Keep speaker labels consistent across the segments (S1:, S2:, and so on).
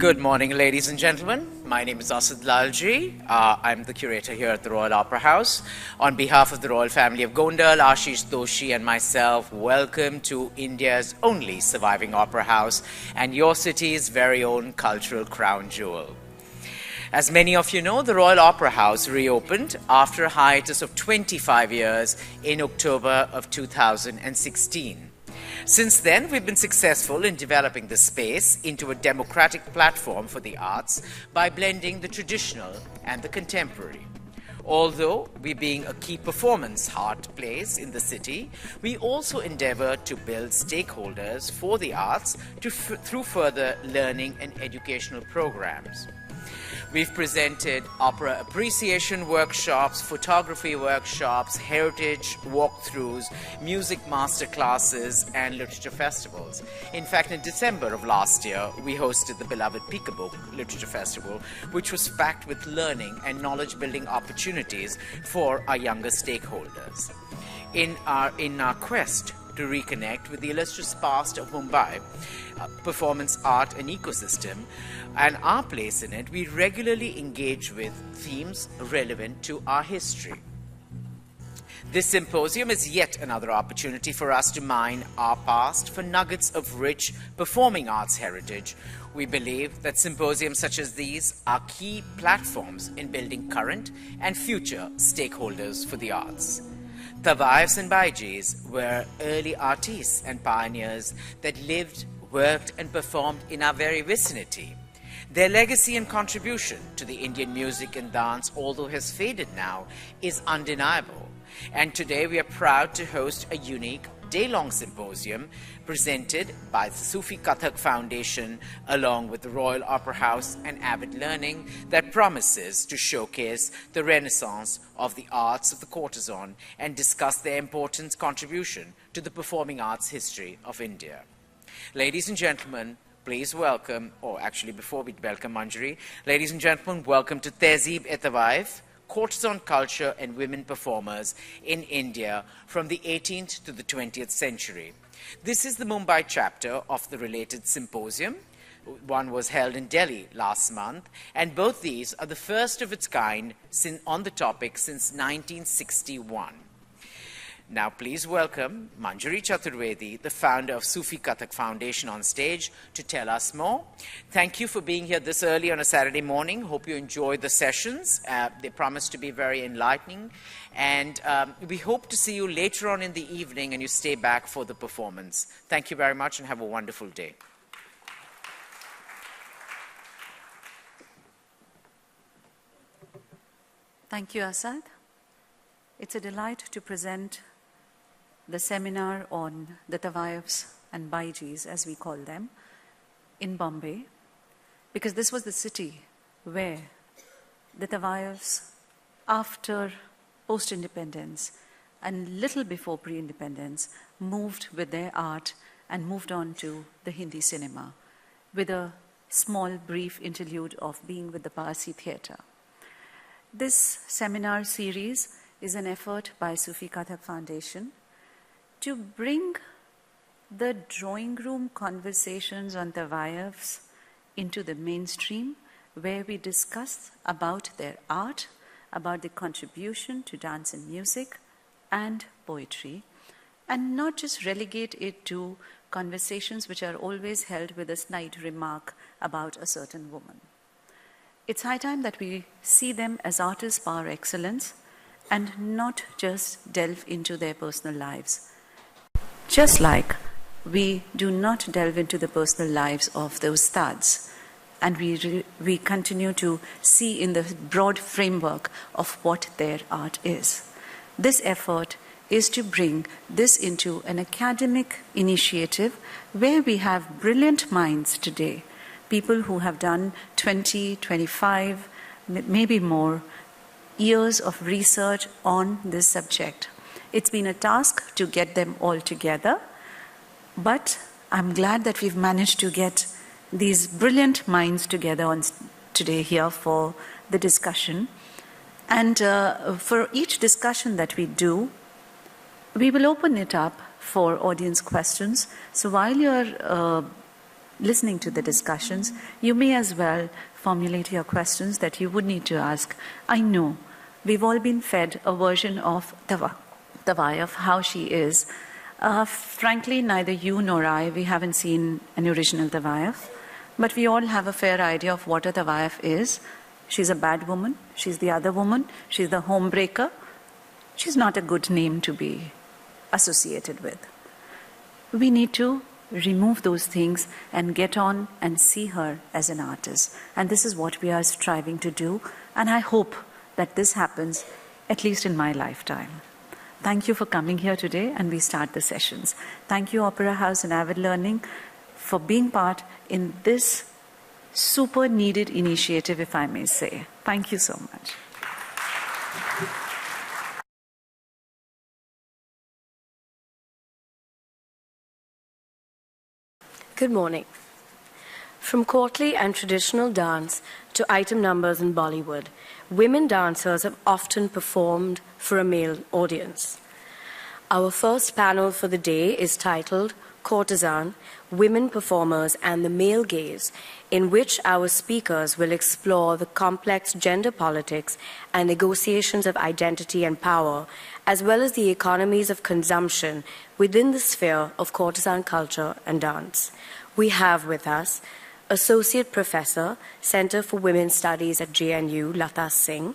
S1: Good morning, ladies and gentlemen. My name is Asad Lalji. I'm the curator here at the Royal Opera House. On behalf of the royal family of Gondal, Ashish Doshi and myself, welcome to India's only surviving opera house and your city's very own cultural crown jewel. As many of you know, the Royal Opera House reopened after a hiatus of 25 years in October of 2016. Since then, we've been successful in developing the space into a democratic platform for the arts by blending the traditional and the contemporary. Although we being a key performance art place in the city, we also endeavor to build stakeholders for the arts through further learning and educational programs. We've presented opera appreciation workshops, photography workshops, heritage walkthroughs, music master classes, and literature festivals. In fact, in December of last year, we hosted the beloved Peekaboo Literature Festival, which was packed with learning and knowledge-building opportunities for our younger stakeholders. In our quest to reconnect with the illustrious past of Mumbai, performance art and ecosystem, and our place in it, we regularly engage with themes relevant to our history. This symposium is yet another opportunity for us to mine our past for nuggets of rich performing arts heritage. We believe that symposiums such as these are key platforms in building current and future stakeholders for the arts. Tawaiffs and Baijis were early artists and pioneers that lived, worked and performed in our very vicinity. Their legacy and contribution to the Indian music and dance, although has faded now, is undeniable. And today we are proud to host a unique day-long symposium presented by the Sufi Kathak Foundation along with the Royal Opera House and Avid Learning that promises to showcase the renaissance of the arts of the courtesan and discuss their important contribution to the performing arts history of India. Ladies and gentlemen, please welcome, or actually before we welcome Manjari, ladies and gentlemen, welcome to Tehzeeb-e-Tawaif, Courtesan Culture and Women Performers in India from the 18th to the 20th century. This is the Mumbai chapter of the related symposium. One was held in Delhi last month, and both these are the first of its kind on the topic since 1961. Now please welcome Manjari Chaturvedi, the founder of Sufi Kathak Foundation, on stage to tell us more. Thank you for being here this early on a Saturday morning. Hope you enjoyed the sessions. They promise to be very enlightening. And we hope to see you later on in the evening and you stay back for the performance. Thank you very much and have a wonderful day.
S2: Thank you, Asad. It's a delight to present the seminar on the Tawaiffs and Baijis, as we call them, in Bombay, because this was the city where the Tawaiffs, after post-independence and little before pre-independence, moved with their art and moved on to the Hindi cinema, with a small, brief interlude of being with the Parsi theatre. This seminar series is an effort by Sufi Kathak Foundation to bring the drawing room conversations on the Tawaiffs into the mainstream, where we discuss about their art, about their contribution to dance and music and poetry, and not just relegate it to conversations which are always held with a snide remark about a certain woman. It's high time that we see them as artists par excellence and not just delve into their personal lives. Just like we do not delve into the personal lives of the ustads, and we continue to see in the broad framework of what their art is. This effort is to bring this into an academic initiative where we have brilliant minds today, people who have done 20, 25, maybe more years of research on this subject. It's been a task to get them all together, but I'm glad that we've managed to get these brilliant minds together today here for the discussion. And for each discussion that we do, we will open it up for audience questions. So while you're listening to the discussions, you may as well formulate your questions that you would need to ask. I know we've all been fed a version of Tawayaf, how she is. Frankly, neither you nor I, we haven't seen an original Tawayaf, but we all have a fair idea of what a Tawayaf is. She's a bad woman, she's the other woman, she's the homebreaker. She's not a good name to be associated with. We need to remove those things and get on and see her as an artist. And this is what we are striving to do. And I hope that this happens at least in my lifetime. Thank you for coming here today, and we start the sessions. Thank you, Opera House and Avid Learning, for being part in this super needed initiative, if I may say. Thank you so much.
S3: Good morning. From courtly and traditional dance to item numbers in Bollywood, women dancers have often performed for a male audience. Our first panel for the day is titled Courtesan, Women Performers and the Male Gaze, in which our speakers will explore the complex gender politics and negotiations of identity and power, as well as the economies of consumption within the sphere of courtesan culture and dance. We have with us Associate Professor, Center for Women's Studies at JNU, Lata Singh,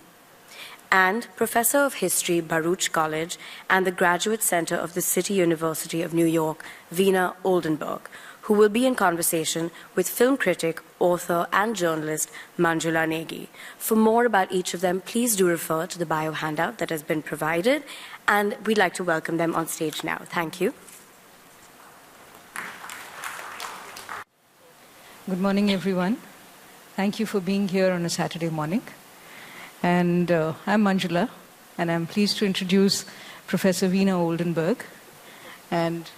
S3: and Professor of History, Bharuch College, and the Graduate Center of the City University of New York, Veena, Oldenburg, who will be in conversation with film critic, author, and journalist Manjula Negi. For more about each of them, please do refer to the bio handout that has been provided, and we'd like to welcome them on stage now. Thank you.
S4: Good morning, everyone. Thank you for being here on a Saturday morning. And I'm Manjula, and I'm pleased to introduce Professor Veena Oldenburg and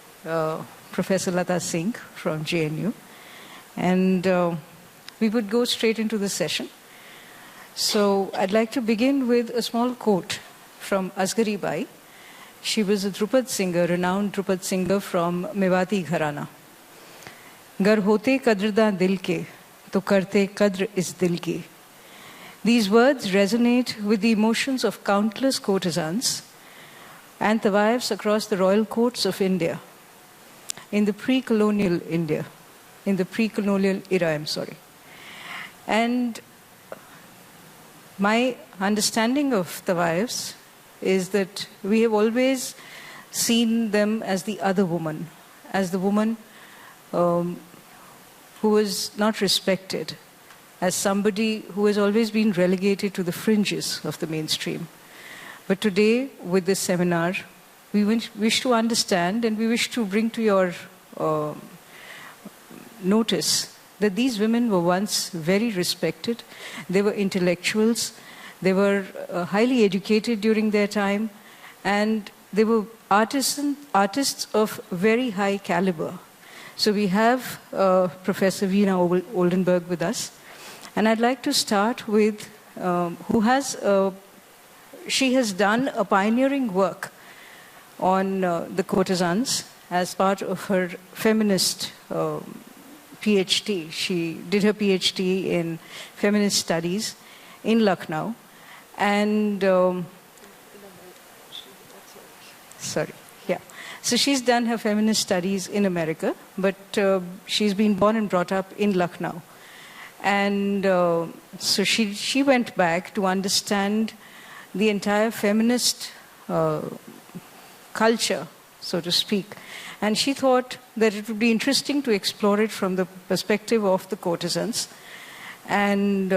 S4: Professor Lata Singh from JNU. And we would go straight into the session. So I'd like to begin with a small quote from Asghari Bai. She was a Drupad singer, renowned Drupad singer from Mewati Gharana. Gar hote kadrda dil ke, to karte kadr is dil ki. These words resonate with the emotions of countless courtesans and Tawayafs across the royal courts of India, in the pre-colonial India, in the pre-colonial era, And my understanding of Tawayafs is that we have always seen them as the other woman, as the woman who was not respected, as somebody who has always been relegated to the fringes of the mainstream. But today, with this seminar, we wish to understand and we wish to bring to your notice that these women were once very respected. They were intellectuals. They were highly educated during their time. And they were artists of very high caliber. So we have Professor Veena Oldenburg with us. And I'd like to start with she has done a pioneering work on the courtesans as part of her feminist PhD. She did her PhD in feminist studies in Lucknow. And, So she's done her feminist studies in America, but she's been born and brought up in Lucknow. And so she went back to understand the entire feminist culture, so to speak. And she thought that it would be interesting to explore it from the perspective of the courtesans. And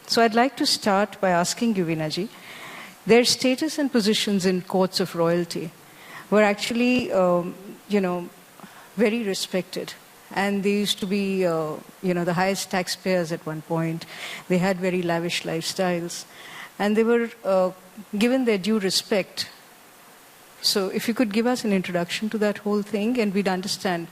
S4: so I'd like to start by asking you, Veena ji, their status and positions in courts of royalty were actually, very respected. And they used to be, the highest taxpayers at one point. They had very lavish lifestyles. And they were given their due respect. So if you could give us an introduction to that whole thing, and we'd understand,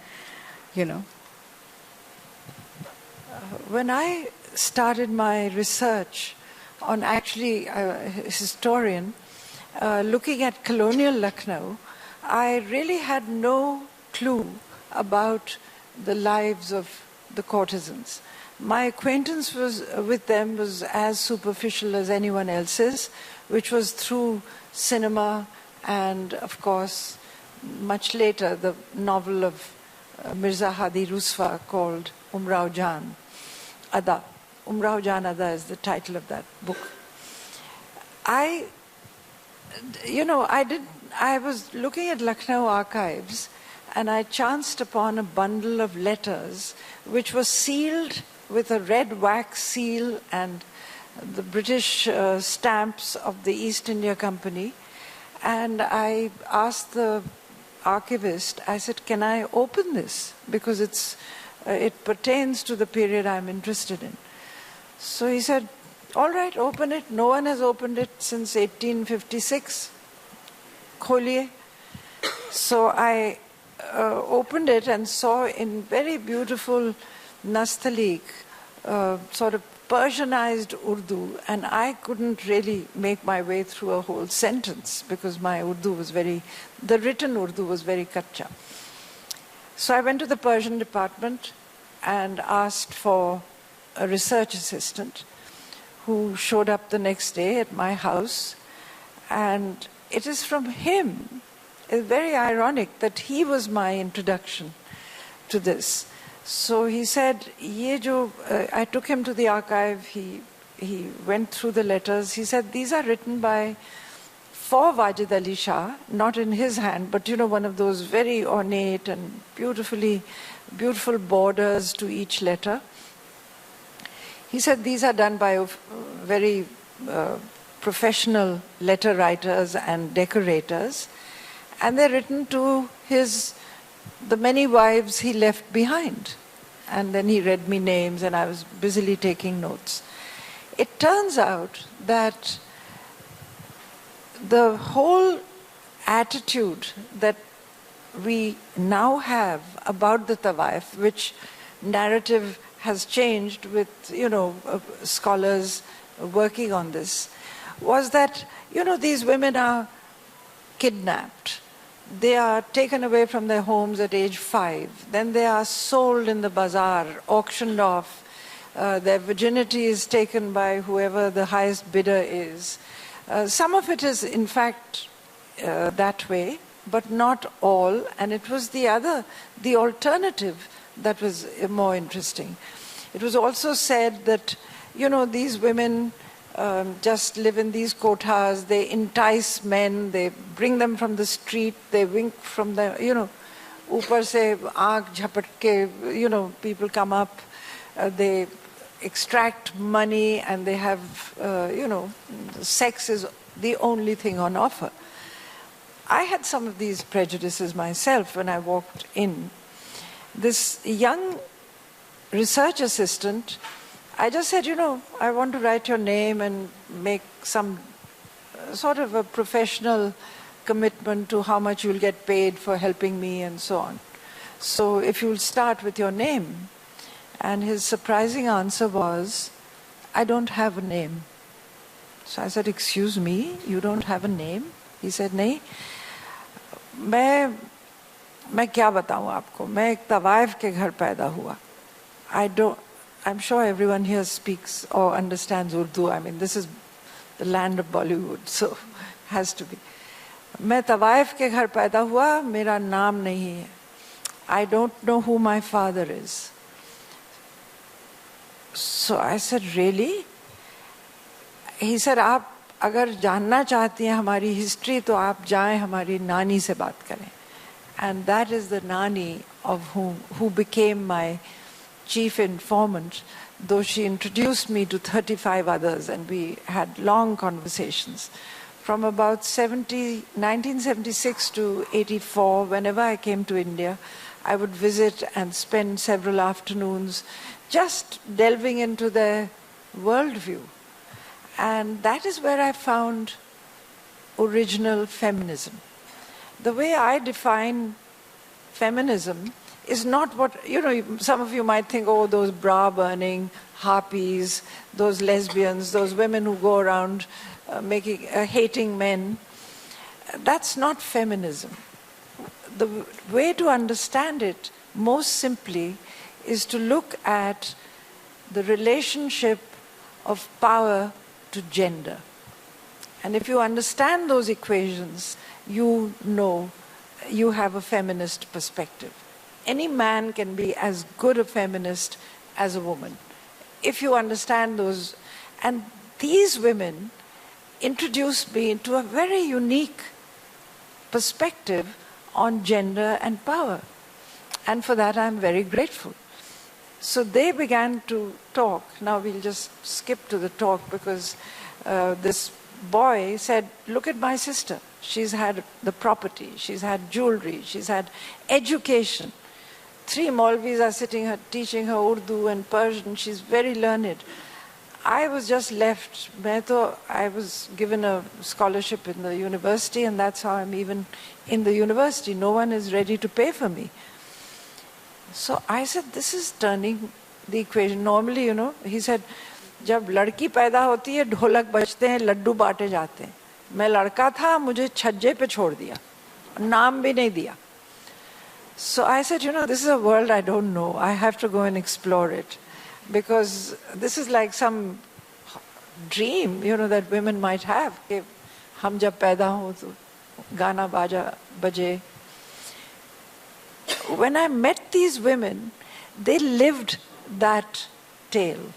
S5: When I started my research on actually a historian, looking at colonial Lucknow, I really had no clue about the lives of the courtesans. My acquaintance with them was as superficial as anyone else's, which was through cinema and, of course, much later, the novel of Mirza Hadi Ruswa called Umrao Jan Ada. Umrao Jan Ada is the title of that book. I was looking at Lucknow archives and I chanced upon a bundle of letters which was sealed with a red wax seal and the British stamps of the East India Company. And I asked the archivist, I said, can I open this? Because it pertains to the period I'm interested in. So he said, all right, open it. No one has opened it since 1856. Kholiye. So I opened it and saw in very beautiful Nastaliq, sort of Persianized Urdu, and I couldn't really make my way through a whole sentence because my Urdu was the written Urdu was very kacha. So I went to the Persian department and asked for a research assistant who showed up the next day at my house, and it is from him, it's very ironic that he was my introduction to this. So he said, I took him to the archive, he went through the letters, he said, these are written for Wajid Ali Shah, not in his hand, but one of those very ornate and beautiful borders to each letter. He said, these are done by very professional letter writers and decorators, and they're written to the many wives he left behind. And then he read me names and I was busily taking notes. It turns out that the whole attitude that we now have about the Tawaif, which narrative has changed with, scholars working on this, was that, these women are kidnapped. They are taken away from their homes at age 5. Then they are sold in the bazaar, auctioned off. Their virginity is taken by whoever the highest bidder is. Some of it is, in fact, that way, but not all. And it was the alternative that was more interesting. It was also said that, these women just live in these kothas, they entice men, they bring them from the street, they wink from the, upar se aankh jhapatke, people come up, they extract money and they have, sex is the only thing on offer. I had some of these prejudices myself when I walked in. This young research assistant, I just said, I want to write your name and make some sort of a professional commitment to how much you'll get paid for helping me and so on. So if you'll start with your name. And his surprising answer was, I don't have a name. So I said, excuse me, you don't have a name? He said, nahi, मैं क्या बताऊं आपको, मैं एक तवाइफ के घर पैदा हुआ. I'm sure everyone here speaks or understands Urdu. I mean, this is the land of Bollywood, so has to be. मैं तवाइफ के घर पैदा हुआ, मेरा नाम नहीं है. I don't know who my father is. So I said, really? He said, आप अगर जानना चाहती हैं हमारी history, तो आप जाएं हमारी नानी से बात करें. And that is the nani of who became my chief informant, though she introduced me to 35 others and we had long conversations. From about 1976 to 84, whenever I came to India, I would visit and spend several afternoons just delving into their worldview. And that is where I found original feminism. The way I define feminism is not what, some of you might think, oh, those bra-burning harpies, those lesbians, those women who go around hating men. That's not feminism. The way to understand it, most simply, is to look at the relationship of power to gender. And if you understand those equations, you know you have a feminist perspective. Any man can be as good a feminist as a woman, if you understand those. And these women introduced me into a very unique perspective on gender and power. And for that, I'm very grateful. So they began to talk. Now we'll just skip to the talk because this boy said, look at my sister. She's had the property, she's had jewelry, she's had education. 3 Maulvis are sitting her, teaching her Urdu and Persian. She's very learned. I was just left. I was given a scholarship in the university, and that's how I'm even in the university. No one is ready to pay for me. So I said, this is turning the equation. Normally, you know, he said, जब लड़की पैदा होती है ढोलक बजते हैं लड्डू बांटे जाते हैं मैं लड़का था मुझे छज्जे पे छोड़ दिया नाम भी नहीं दिया. So I said, you know, this is a world I don't know. I have to go and explore it. Because this is like some dream, you know, that women might have. कि हम जब पैदा हो तो गाना बाजा बजे. When I met these women, they lived that tale.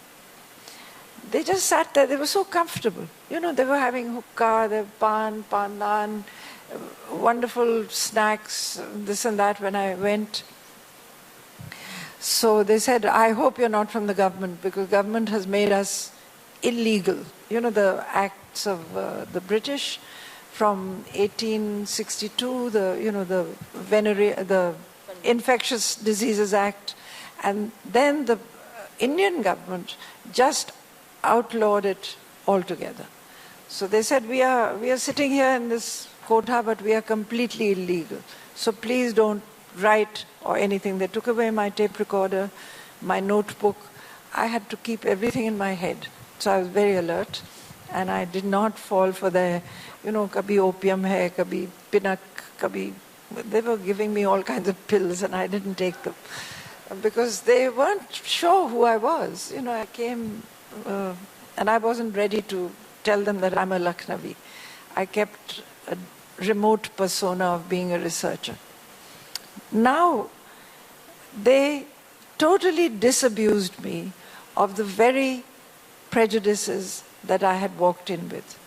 S5: They just sat there, they were so comfortable. You know, they were having hookah, they pandan, wonderful snacks, this and that when I went. So they said, I hope you're not from the government because government has made us illegal. You know, the acts of the British from 1862, the Infectious Diseases Act, and then the Indian government just outlawed it altogether. So they said, we are sitting here in this quota, but we are completely illegal. So please don't write or anything. They took away my tape recorder, my notebook. I had to keep everything in my head. So I was very alert. And I did not fall for the, you know, kabhi opium hai, kabhi pinak, kabhi... They were giving me all kinds of pills and I didn't take them. Because they weren't sure who I was. You know, I came and I wasn't ready to tell them that I'm a Lucknowi. I kept a remote persona of being a researcher. Now, they totally disabused me of the very prejudices that I had walked in with.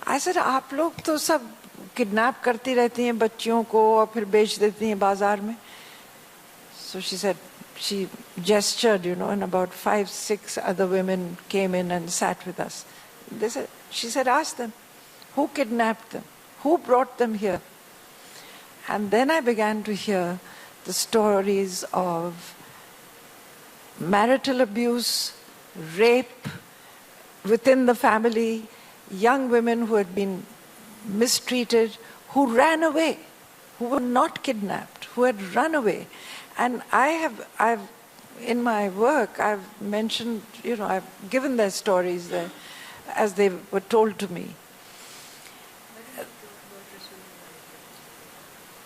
S5: I said, आप लोग तो सब kidnap करती रहती हैं बच्चियों को और फिर बेच देती हैं बाजार में. So she said, she gestured, you know, and about 5-6 other women came in and sat with us. She said, ask them, who kidnapped them? Who brought them here? And then I began to hear the stories of marital abuse, rape within the family, young women who had been mistreated, who ran away, who were not kidnapped, who had run away. And I've in my work, I've mentioned, you know, I've given their stories there as they were told to me.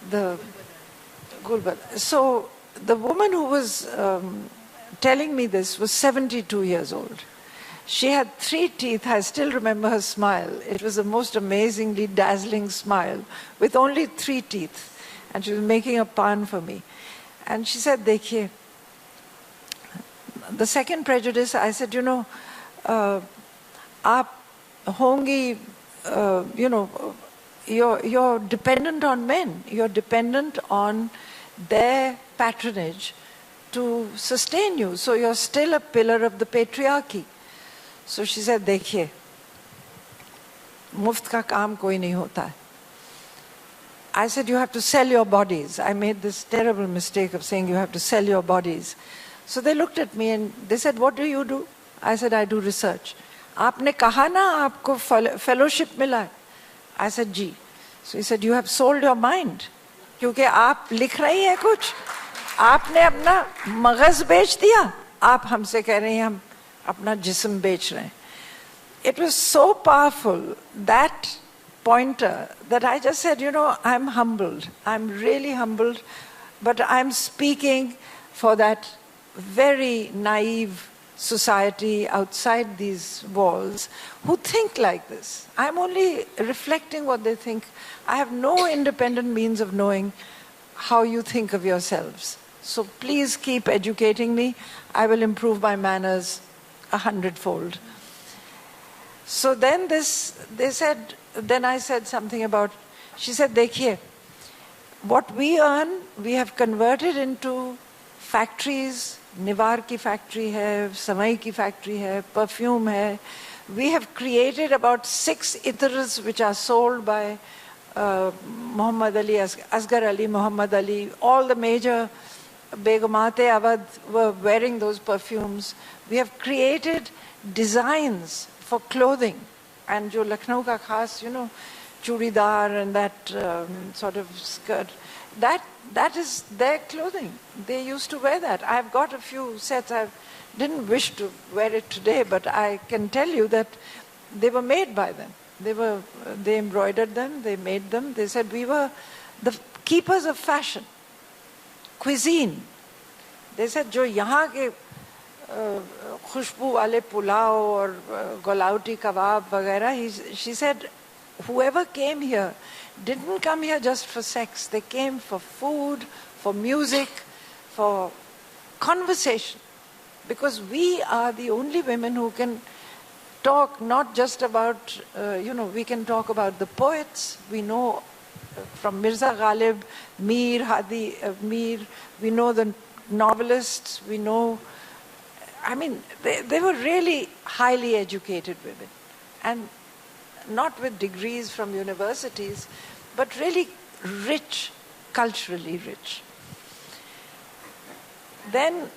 S5: The Gulbad. So the woman who was telling me this was 72 years old. She had 3 teeth. I still remember her smile. It was the most amazingly dazzling smile with only 3 teeth. And she was making a pan for me. And she said, Dekhiye. The second prejudice, I said, you know, aap hongi, you know, you're dependent on men. You're dependent on their patronage to sustain you. So you're still a pillar of the patriarchy. So she said, देखिए, मुफ्त का काम कोई नहीं होता है. I said, you have to sell your bodies. I made this terrible mistake of saying you have to sell your bodies. So they looked at me and they said, what do you do? I said, I do research. आपने कहा ना आपको fellowship मिला है. I said, ji. So he said, you have sold your mind. क्योंकि आप लिख रही हैं कुछ. आपने अपना मगज बेच दिया. आप हमसे कह रही हैं हम अपना जिस्म बेच रहे हैं. It was so powerful, that pointer, that I just said, you know, I'm humbled. I'm really humbled, but I'm speaking for that very naive society outside these walls who think like this. I'm only reflecting what they think. I have no independent means of knowing how you think of yourselves. So please keep educating me. I will improve my manners 100-fold. So then then I said something about, she said, देखिए, what we earn, we have converted into factories. निवार की factory है, समय की factory है, perfume है. We have created about 6 itars which are sold by Muhammad Ali, Asghar Ali, Muhammad Ali. All the major Begumate Awadh were wearing those perfumes. We have created designs for clothing. And jo Lucknow ka khas, churidar and that sort of skirt, that is their clothing. They used to wear that. I've got a few sets. I didn't wish to wear it today, but I can tell you that they were made by them. They embroidered them, they made them. They said we were the keepers of fashion. Cuisine. They said, jo yahan ke khushboo wale pulao or golauti kebab vagera, she said, whoever came here didn't come here just for sex. They came for food, for music, for conversation. Because we are the only women who can talk not just about, we can talk about the poets. We know from Mirza Ghalib, Mir, we know the novelists, we know, they were really highly educated women. And not with degrees from universities, but really rich, culturally rich. Then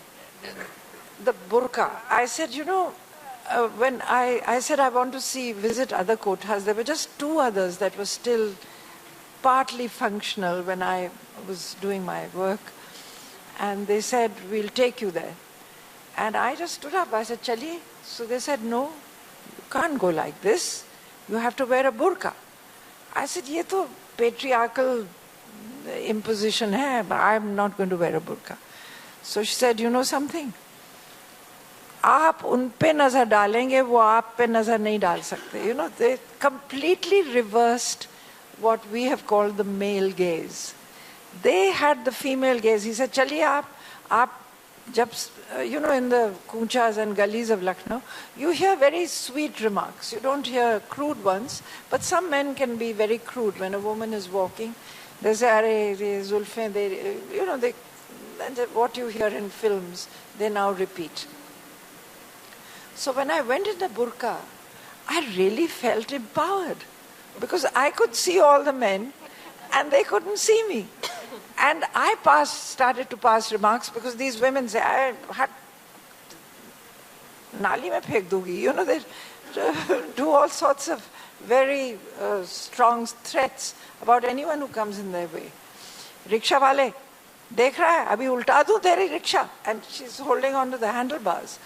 S5: the burqa. I said, when I said I want to visit other kothas, there were just 2 others that were still partly functional when I was doing my work. And they said, we'll take you there. And I just stood up. I said, chaliye. So they said, no, you can't go like this. You have to wear a burqa. I said, ye to patriarchal imposition hai, but I'm not going to wear a burqa. So she said, you know something? आप उन पे नजर डालेंगे, वो आप पे नजर नहीं डाल सकते. They completely reversed what we have called the male gaze. They had the female gaze. He said, chaliye aap jab, in the kunchas and gullies of Lucknow, you hear very sweet remarks. You don't hear crude ones, but some men can be very crude. When a woman is walking, they say, "Arey, zulfe," what you hear in films, they now repeat. So when I went in the burqa, I really felt empowered because I could see all the men and they couldn't see me. And I started to pass remarks because these women say, Nali mein phek dugi. They do all sorts of very strong threats about anyone who comes in their way. Rickshaw wale, dekh raha hai, abhi ulta du teri rickshaw. And she's holding on to the handlebars.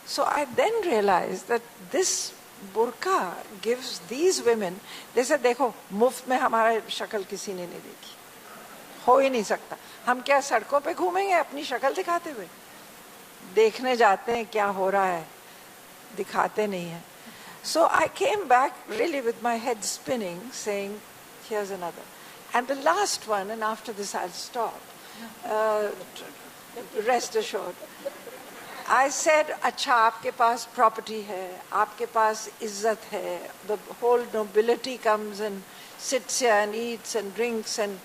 S5: So I then realized that this burqa gives these women, they said, देखो मुफ्त में हमारा शक्ल किसी ने नहीं देखी, हो ही नहीं सकता. हम क्या सड़कों पे घूमेंगे अपनी शक्ल दिखाते हुए? देखने जाते हैं क्या हो रहा है, दिखाते नहीं हैं. So I came back really with my head spinning, saying, here's another. And the last one, and after this I'll stop, rest assured. I said, अच्छा आपके पास property है, आपके पास इज्जत है, the whole nobility comes and sits here and eats and drinks and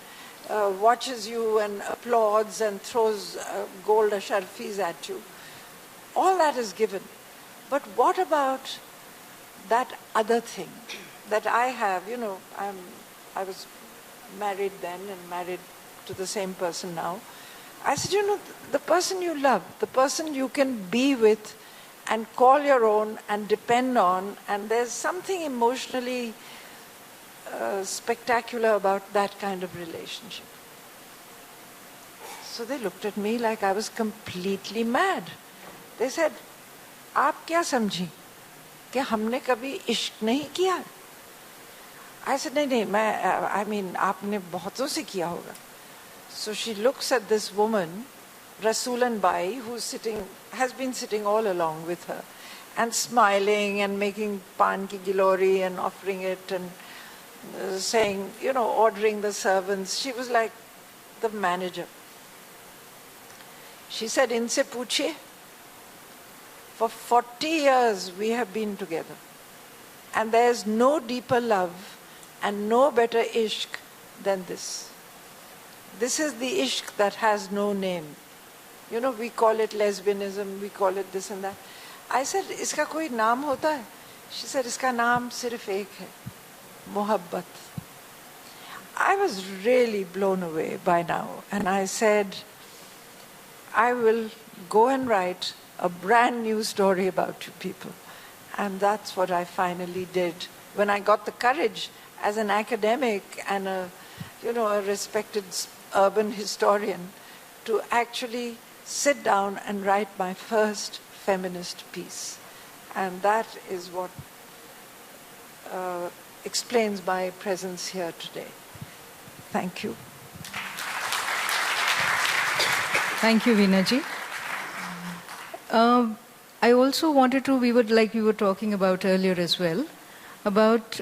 S5: watches you and applauds and throws gold asharfis at you. All that is given. But what about that other thing that I have? I was married then and married to the same person now. I said, the person you love, the person you can be with and call your own and depend on, and there's something emotionally spectacular about that kind of relationship. So they looked at me like I was completely mad. They said, आप क्या समझी कि हमने कभी इश्क नहीं किया? I said, नहीं, I mean, आपने बहुतों से किया होगा. So she looks at this woman Rasulan Bai, has been sitting all along with her, and smiling and making pan ki gilori and offering it and saying, ordering the servants. She was like the manager. She said, "Inse puche, for 40 years we have been together. And there's no deeper love and no better ishq than this. This is the ishq that has no name. We call it lesbianism, we call it this and that." I said, "Iska koi naam hota hai?" She said, "Iska naam sirf ek hai, mohabbat." I was really blown away by now. And I said, I will go and write a brand new story about you people. And that's what I finally did. When I got the courage as an academic and a respected urban historian to actually sit down and write my first feminist piece. And that is what explains my presence here today. Thank you.
S4: Thank you, Veena ji. I also wanted to, we were talking about earlier as well, about,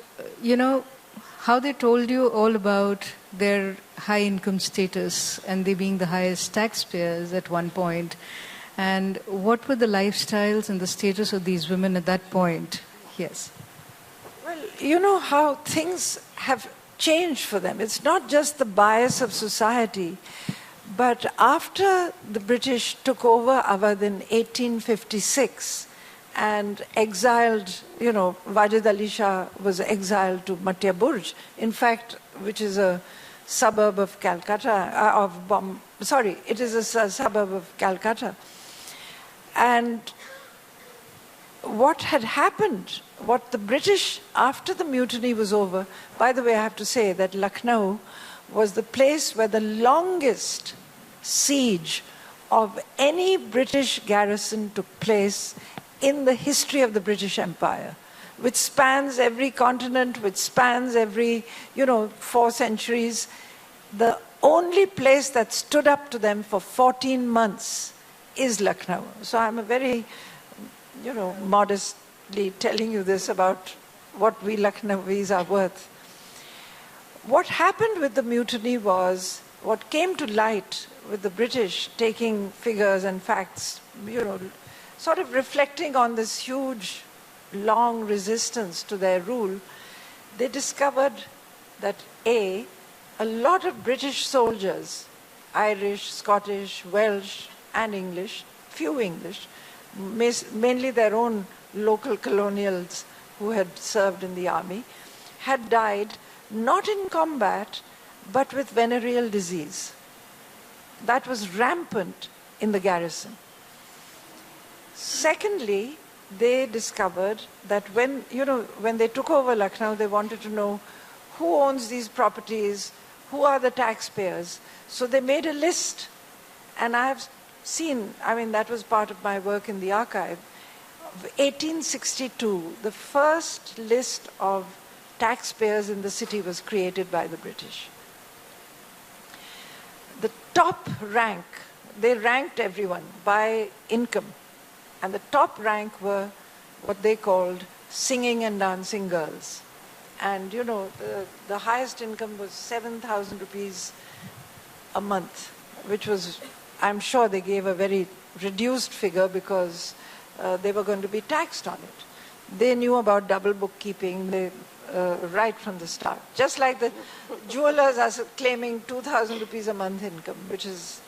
S4: how they told you all about their high income status and they being the highest taxpayers at one point. And what were the lifestyles and the status of these women at that point? Yes.
S5: Well, you know how things have changed for them. It's not just the bias of society, but after the British took over Awadh in 1856 and exiled, Wajid Ali Shah was exiled to Matya Burj, in fact, which is a suburb of Calcutta, it is a suburb of Calcutta. And what had happened, what the British, after the mutiny was over, by the way, I have to say that Lucknow was the place where the longest siege of any British garrison took place in the history of the British Empire, which spans every continent, which spans every, 4 centuries. The only place that stood up to them for 14 months is Lucknow. So I'm a very, modestly telling you this about what we Lucknowis are worth. What happened with the mutiny was, what came to light with the British taking figures and facts, sort of reflecting on this huge, long resistance to their rule, they discovered that a lot of British soldiers, Irish, Scottish, Welsh, and English, few English, mainly their own local colonials who had served in the army, had died not in combat, but with venereal disease. That was rampant in the garrison. Secondly, they discovered that when they took over Lucknow, they wanted to know who owns these properties, who are the taxpayers. So they made a list. And I have seen, that was part of my work in the archive. Of 1862, the first list of taxpayers in the city was created by the British. The top rank, they ranked everyone by income. And the top rank were what they called singing and dancing girls. And, the highest income was 7,000 rupees a month, which was, I'm sure they gave a very reduced figure because they were going to be taxed on it. They knew about double bookkeeping right from the start. Just like the jewelers are claiming 2,000 rupees a month income, which is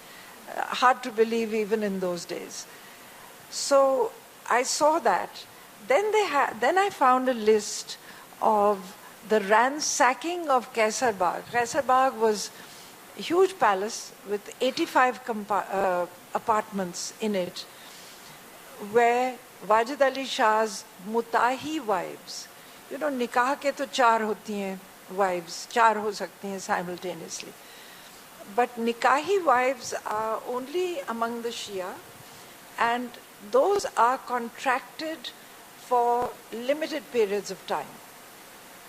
S5: hard to believe even in those days. So I saw that. Then I found a list of the ransacking of Kaisar Bagh. Kaisar Bagh was a huge palace with 85 apartments in it, where Wajid Ali Shah's mutahi wives, nikah ke to 4 hoti hain wives, 4 ho sakti hain simultaneously. But nikahi wives are only among the Shia, and those are contracted for limited periods of time.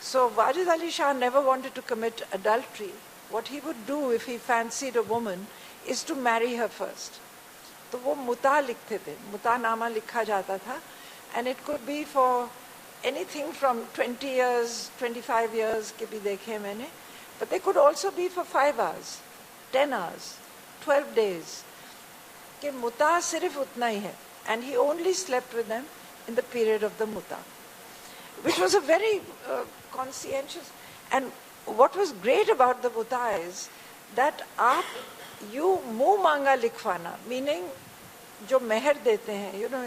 S5: So Wajid Ali Shah never wanted to commit adultery. What he would do if he fancied a woman is to marry her first. तो वो मुता लिखते थे, मुतानामा लिखा जाता था, and it could be for anything from 20 years, 25 years के भी देखे मैंने, but they could also be for 5 hours, 10 hours, 12 days. कि मुता सिर्फ उतना ही है, and he only slept with them in the period of the muta, which was a very conscientious. And what was great about the muta is that you मुंह मांगा लिखवाना, meaning जो मेहर देते हैं, you know,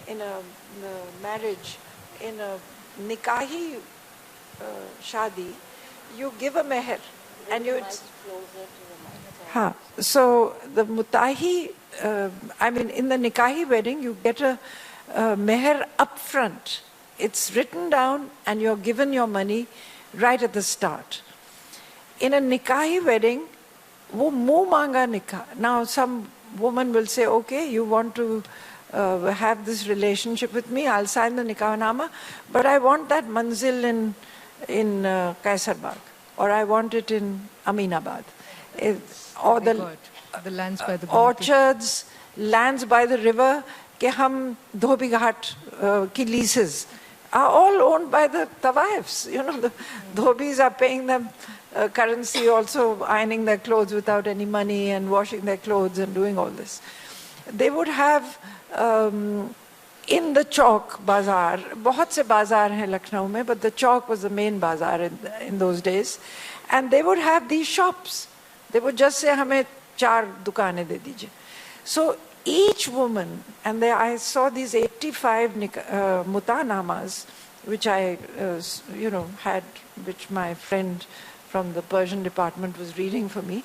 S5: in a marriage, in a nikahi shadi, you give a meher, and you. So the mutahi, I mean, in the nikahi wedding, you get a meher up front. It's written down, and you're given your money right at the start. In a nikahi wedding, wo muh manga nikah. Now, some woman will say, okay, you want to have this relationship with me, I'll sign the nikahnama, but I want that manzil in Kaisarbagh, or I want it in Aminabad. Or the
S4: lands by the
S5: orchards, lands by the river, ke hum Dhobi Ghat ki leases are all owned by the Tawaifs. You know, the Dhobis are paying them currency, also ironing their clothes without any money and washing their clothes and doing all this. They would have in the Chowk Bazaar, बहुत से बाजार हैं लखनऊ में, but the Chowk was the main bazaar in those days, and they would have these shops. They would just say, हमें 4 दुकानें दे दीजिए. So each woman, and I saw these 85 mutanamas, which I, had, which my friend from the Persian department was reading for me.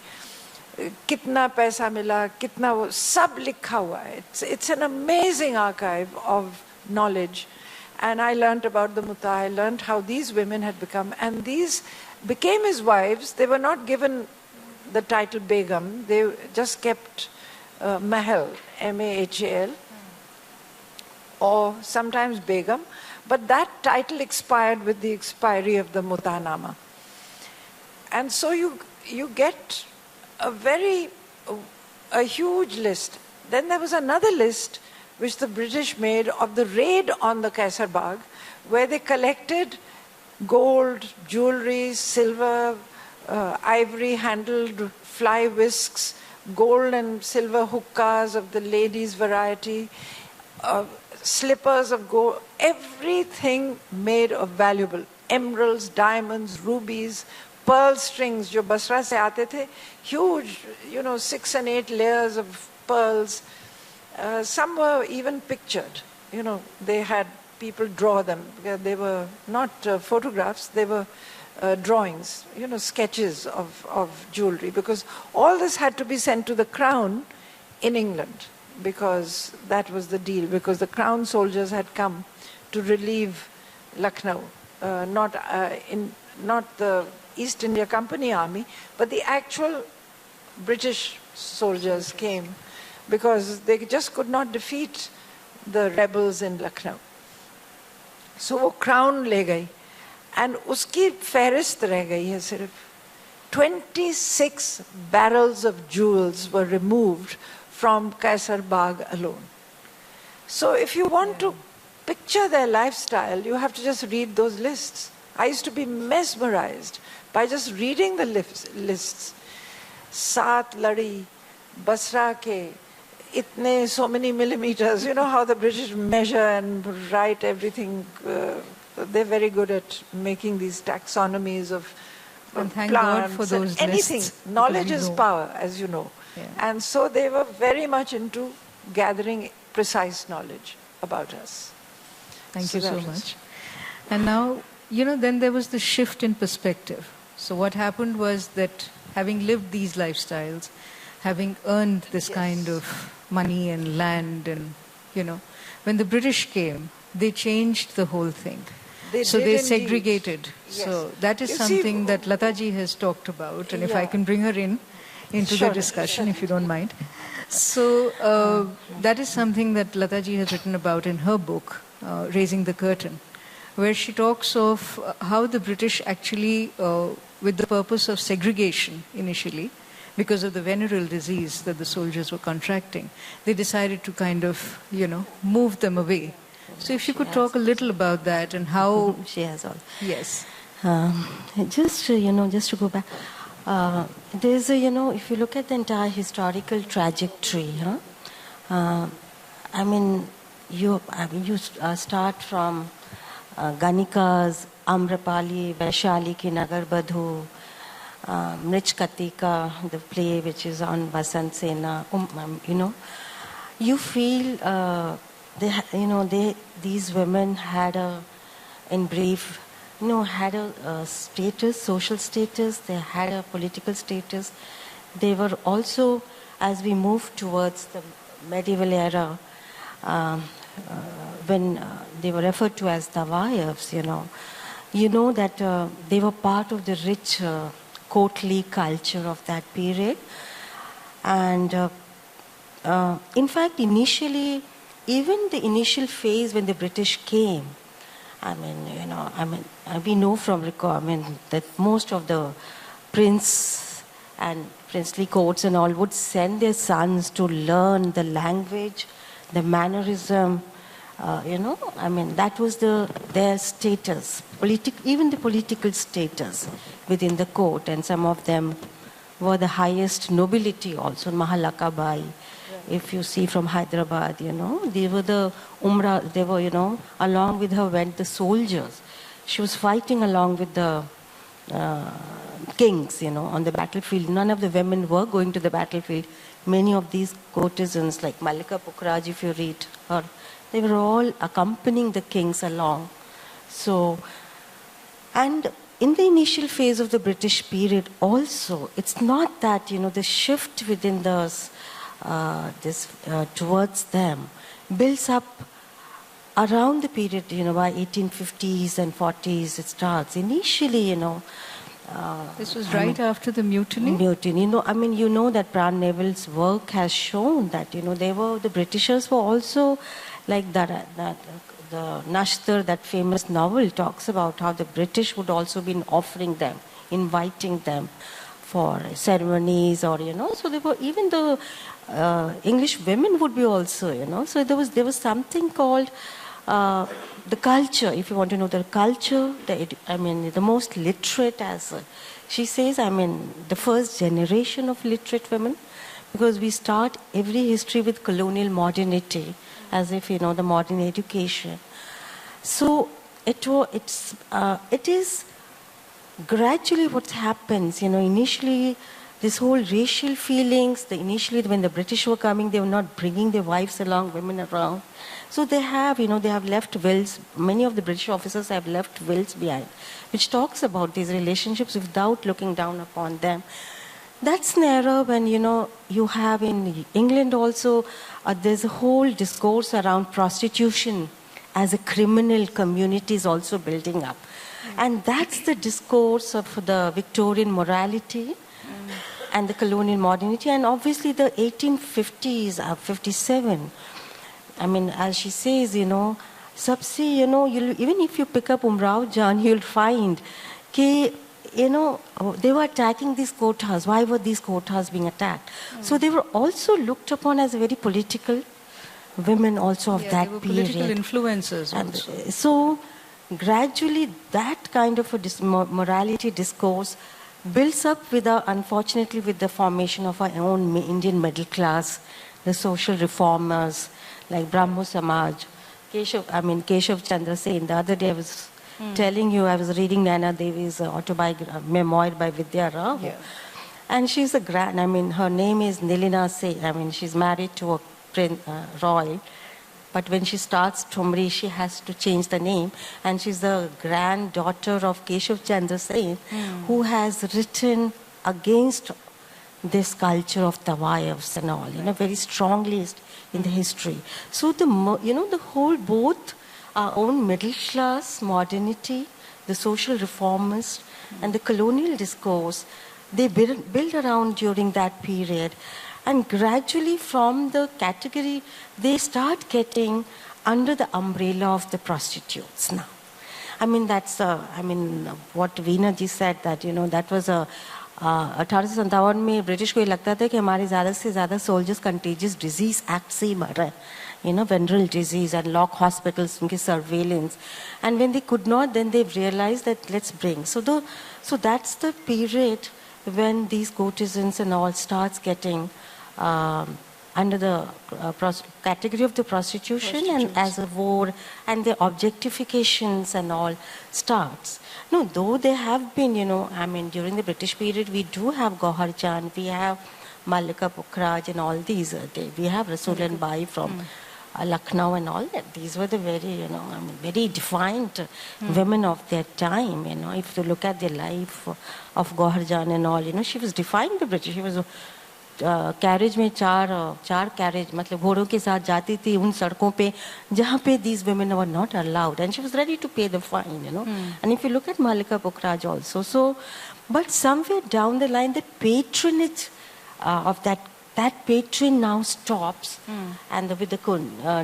S5: कितना पैसा मिला, कितना वो सब लिखा हुआ है. It's an amazing archive of knowledge, and I learnt about the muta. I learnt how these women had become, and these became his wives. They were not given the title Begum. They just kept Mahal, M-A-H-A-L, or sometimes Begum, but that title expired with the expiry of the Mutanama. And so you get a huge list. Then there was another list which the British made of the raid on the Kaisarbagh, where they collected gold, jewelry, silver, ivory handled fly whisks, gold and silver hookahs of the ladies' variety, slippers of gold, everything made of valuable, emeralds, diamonds, rubies, pearl strings, jo Basra se aate the, huge, 6 and 8 layers of pearls. Some were even pictured. They had people draw them. They were not photographs, they were drawings, sketches of jewelry, because all this had to be sent to the crown in England, because that was the deal, because the crown soldiers had come to relieve Lucknow, not the East India Company army, but the actual British soldiers came, because they just could not defeat the rebels in Lucknow. So वो crown ले गई, and उसकी फेरिस्त रह गई है सिर्फ. 26 barrels of jewels were removed from Kaisarbagh alone. So if you want to picture their lifestyle, you have to just read those lists. I used to be mesmerized by just reading the lists. Saat ladi, Basra ke, itne, so many millimeters. You know how the British measure and write everything. They're very good at making these taxonomies of
S4: and thank
S5: plants
S4: God for those
S5: and anything.
S4: lists,
S5: Knowledge is power, as you know.
S4: Yeah.
S5: And so they were very much into gathering precise knowledge about us.
S4: Thank you so much. And now, then there was the shift in perspective. So what happened was that having lived these lifestyles, having earned this kind of money and land, and, when the British came, they changed the whole thing. They segregated.
S5: Yes.
S4: So that is something that Lata ji has talked about, and if I can bring her into the discussion, if you don't mind. So that is something that Lata ji has written about in her book, Raising the Curtain, where she talks of how the British actually, with the purpose of segregation initially, because of the venereal disease that the soldiers were contracting, they decided to kind of, move them away. So if you could talk a little about that and how...
S6: She has all.
S4: Yes.
S6: Just to go back, there's a, if you look at the entire historical trajectory, you start from Ganika's Amrapali, Vaishali ki Nagar Badhu, Mrich Katika, the play which is on Vasant Sena, you feel these women had in brief, had a status, social status, they had a political status. They were also, as we move towards the medieval era, when they were referred to as Tawayafs, that they were part of the rich courtly culture of that period. And in fact, initially, even the initial phase when the British came, we know from record, that most of the prince and princely courts and all would send their sons to learn the language, the mannerism, that was their status, even the political status within the court, and some of them were the highest nobility also. Mahalaka Bai, if you see from Hyderabad, they were the Umrah, they were, along with her went the soldiers. She was fighting along with the kings, on the battlefield. None of the women were going to the battlefield. Many of these courtesans, like Malika Pukhraj, if you read her, they were all accompanying the kings along. So, and in the initial phase of the British period also, it's not that, the shift within those, towards them builds up around the period, by 1850s and 40s, it starts. Initially,
S4: this was right after the mutiny?
S6: Mutiny. That Pran Neville's work has shown that, the Britishers were also like that the Nashtar, that famous novel, talks about how the British would also be offering them, inviting them for ceremonies or, so they were, even the English women would be also, so there was something called the culture, if you want to know the culture, the most literate, as she says, the first generation of literate women, because we start every history with colonial modernity, as if, the modern education. So it is gradually what happens, initially this whole racial feelings, initially when the British were coming, they were not bringing their wives along, women around. So they have, they have left wills, many of the British officers have left wills behind, which talks about these relationships without looking down upon them. That's an era when, you have in England also, there's a whole discourse around prostitution as a criminal community is also building up. And that's the discourse of the Victorian morality and the colonial modernity. And obviously the 1850s, 57, as she says, subse, even if you pick up Umrao Jan, you'll find that, they were attacking these quotas. Why were these quotas being attacked? So they were also looked upon as very political women also of that
S4: they were
S6: period.
S4: Political influencers also.
S6: And so gradually that kind of a morality discourse builds up with unfortunately with the formation of our own Indian middle class, the social reformers like Brahmo Samaj, Keshav Chandra Sen. The other day I was telling you, I was reading Nana Devi's autobiography, memoir by Vidya Rao. Yeah. And she's a her name is Nilina Se. She's married to a prince, royal. But when she starts Thumri, she has to change the name. And she's the granddaughter of Keshav Chandra Sen, who has written against this culture of Tawayafs and all, very strongly in the history. So the whole, both our own middle class modernity, the social reformers, and the colonial discourse, they build around during that period. And gradually from the category, they start getting under the umbrella of the prostitutes now. That's, what Veena ji said, that, that was a 1857 में British को ये लगता था कि हमारे ज़्यादा से ज़्यादा सोल्जर्स कंटेजियस डिजीज एक्ट से ही मर रहे हैं, venereal disease and lock hospitals, उनके surveillance, and when they could not, then they realized that let's bring. So that's the period when these courtesans and all starts getting under the category of the prostitution and as a war, and the objectifications and all starts. No, though there have been, during the British period, we do have Courtesan, we have Malika Pukhraj and all these. We have Rasulan Bai from Lucknow and all that. These were the very, very defined women of their time. If you look at the life of Courtesan and all, she was defying the British. She was carriage में चार carriage मतलब घोड़ों के साथ जाती थी उन सड़कों पे जहाँ पे these women were not allowed, and she was ready to pay the fine, And if you look at Malika Pukhraj also, but somewhere down the line the patronage of that patron now stops, and with the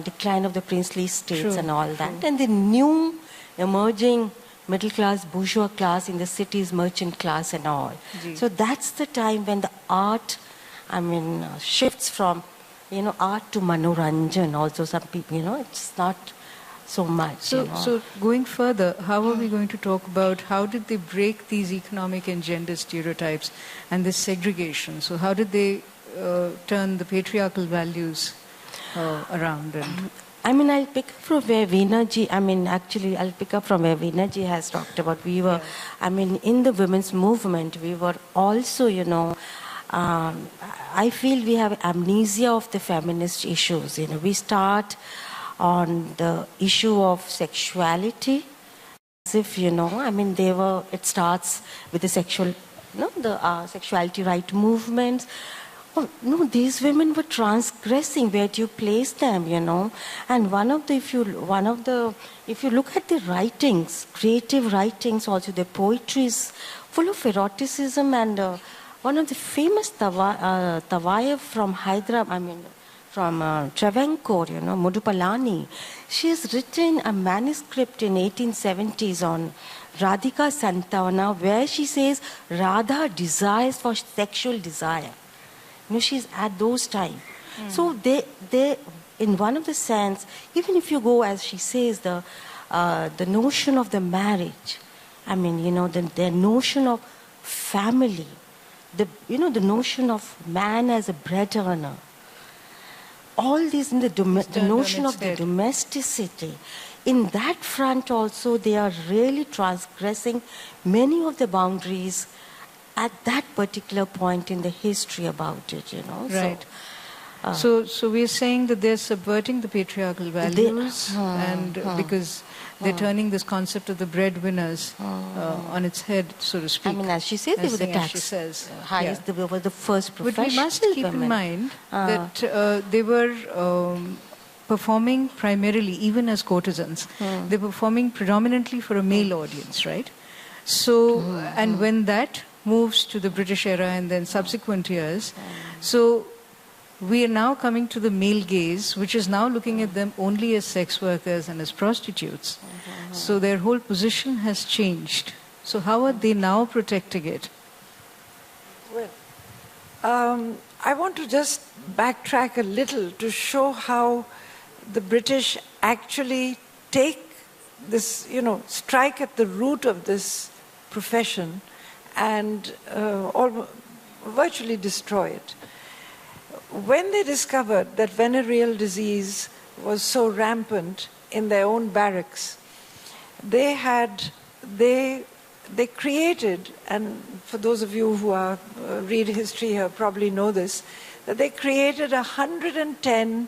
S6: decline of the princely states and all that, and the new emerging middle class, bourgeois class in the cities, merchant class and all. So that's the time when the art shifts from, art to manoranjan also. Some people, it's not so much.
S4: So going further, how are we going to talk about how did they break these economic and gender stereotypes and this segregation? So how did they turn the patriarchal values around? And
S6: I'll pick up from where Veena ji, I'll pick up from where Veena ji has talked about. We were, in the women's movement, we were also, I feel we have amnesia of the feminist issues. We start on the issue of sexuality, as if, it starts with the sexuality right movements. Oh, no, these women were transgressing. Where do you place them, And if you look at the writings, creative writings also, the poetry is full of eroticism, and one of the famous Tawaya from Hyderabad, from Travancore, Mudupalani, she has written a manuscript in 1870s on Radhika Santavana, where she says Radha desires for sexual desire. She's at those times. So they, in one of the sense, even if you go, as she says, the notion of the marriage, the notion of family, the notion of man as a bread earner, all these in the notion of the domesticity. In that front also, they are really transgressing many of the boundaries at that particular point in the history about it,
S4: Right. So we're saying that they're subverting the patriarchal values, because they're turning this concept of the breadwinners on its head, so to speak.
S6: As she says, they were the tax highest, they were the first professional
S4: But we must keep in mind that they were performing primarily, even as courtesans, they were performing predominantly for a male audience, right? So, and when that moves to the British era and then subsequent years. So we are now coming to the male gaze, which is now looking at them only as sex workers and as prostitutes. So their whole position has changed. So how are they now protecting it?
S5: Well, I want to just backtrack a little to show how the British actually take this, strike at the root of this profession and virtually destroy it. When they discovered that venereal disease was so rampant in their own barracks, they created, and for those of you who read history here probably know this, that they created 110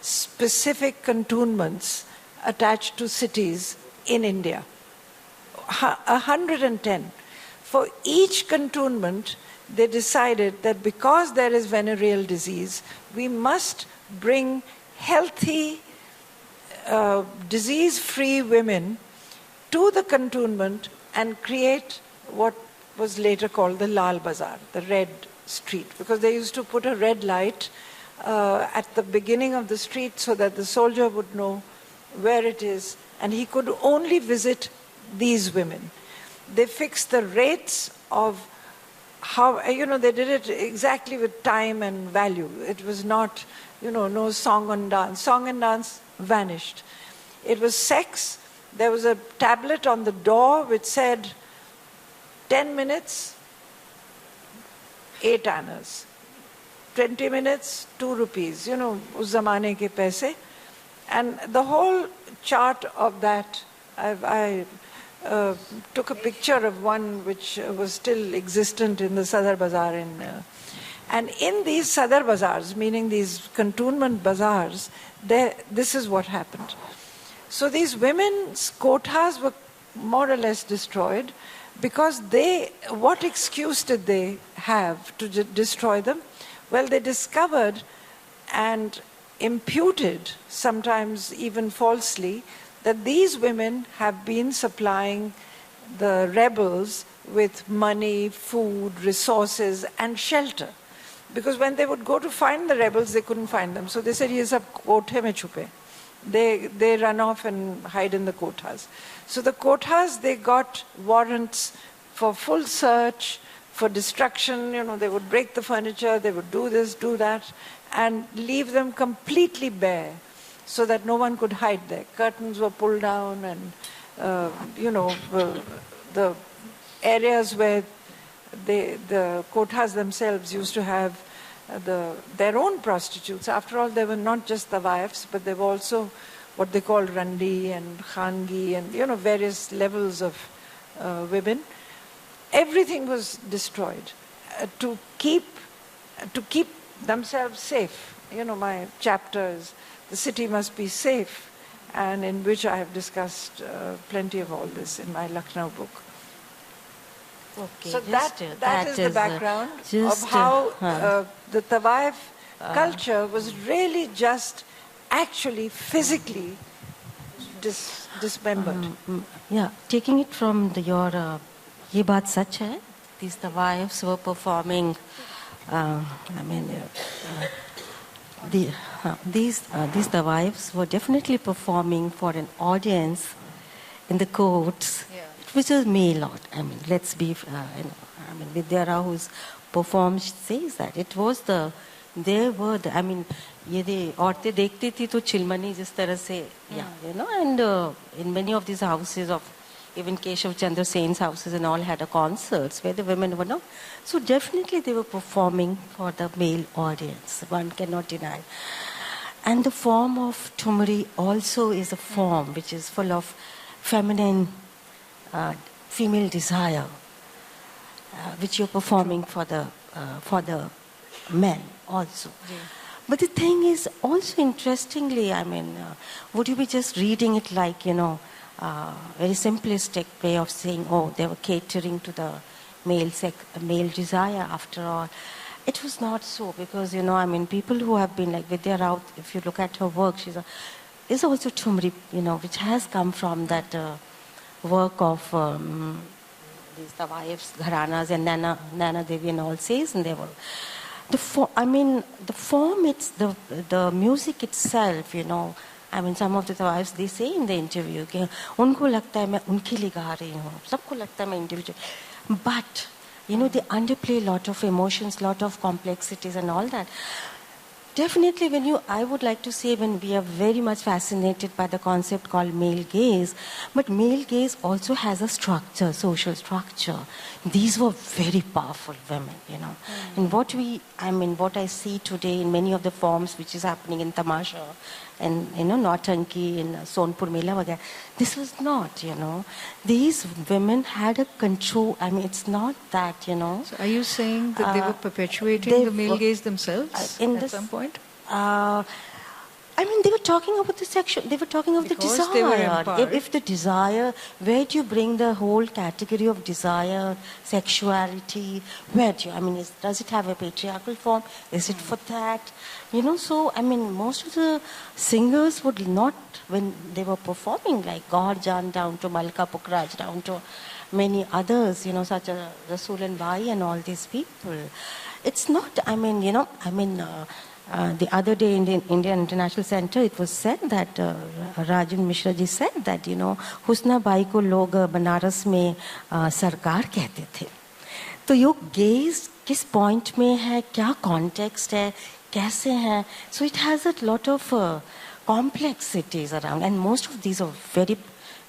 S5: specific cantonments attached to cities in India. 110. For each cantonment, they decided that because there is venereal disease, we must bring healthy, disease-free women to the cantonment and create what was later called the Lal Bazaar, the red street, because they used to put a red light at the beginning of the street so that the soldier would know where it is, and he could only visit these women. They fixed the rates of how, they did it exactly with time and value. It was not, no song and dance. Song and dance vanished. It was sex. There was a tablet on the door which said 10 minutes, 8 annas. 20 minutes, 2 rupees, us zamane ke paise. And the whole chart of that, I took a picture of one which was still existent in the Sadar Bazaar. And in these Sadar Bazaars, meaning these cantonment bazaars, this is what happened. So these women's kothas were more or less destroyed because what excuse did they have to destroy them? Well, they discovered and imputed, sometimes even falsely, that these women have been supplying the rebels with money, food, resources, and shelter. Because when they would go to find the rebels, they couldn't find them. So they said, ye sab kothe mein chupe. They run off and hide in the kothas. So the kothas, they got warrants for full search, for destruction. They would break the furniture, they would do this, do that, and leave them completely bare so that no one could hide there. Curtains were pulled down and, the areas where the kothas themselves used to have their own prostitutes. After all, they were not just the wives, but they were also what they called randi and khangi and, various levels of women. Everything was destroyed to keep themselves safe. My chapter is "The City Must Be Safe," and in which I have discussed plenty of all this in my Lucknow book.
S6: Okay,
S5: So that is the background of how the Tavaif culture was really just actually physically dismembered.
S6: Yeah, taking it from your ये बात सच है. These Tavaifs were performing. These Tavaifs were definitely performing for an audience in the courts, which is male. Let's be. Vidyara, who's performed, says that it was they were ये औरतें देखती थी तो चिलमनी जिस तरह से, and in many of these houses of even Keshav Chandra Sen's houses and all had a concerts where the women were not. So definitely they were performing for the male audience. One cannot deny. And the form of Thumri also is a form which is full of feminine, female desire, which you're performing for the men also. Yeah. But the thing is also interestingly, would you be just reading it like, very simplistic way of saying, oh, they were catering to the male desire after all. It was not so because, people who have been like Vidya Raut, if you look at her work, is also Thumri, which has come from that work of these Tavaifs, Gharanas and Nana Devi and all says, and they were. The form, it's the music itself, some of the Tavaifs, they say in the interview, कि उनको लगता है मैं उनके लिए गा रही हूँ, सबको लगता है मैं individual. But, they underplay a lot of emotions, lot of complexities and all that. Definitely I would like to say when we are very much fascinated by the concept called male gaze, but male gaze also has a structure, social structure. These were very powerful women, And what I see today in many of the forms which is happening in Tamasha and, Nautanki in Sonpur Mela Vagaya, this was not, These women had a control, it's not that, So
S4: are you saying that they were perpetuating the male gaze themselves at some point?
S6: They were talking about the sexual, they were talking of
S4: because
S6: the desire.
S4: They were empowered.
S6: If the desire, where do you bring the whole category of desire, sexuality? Where do you, does it have a patriarchal form? Is it for that? So, most of the singers would not, when they were performing, like Gaurjan down to Malka Pukraj, down to many others, such as Rasool and Bai and all these people. It's not, the other day in the Indian International Center, it was said that Rajan Mishra ji said that, Husna Bai ko log Banaras mein sarkar kehte the. तो यो gaze किस point में है, क्या context है, कैसे है. So it has a lot of complexities around, and most of these are very,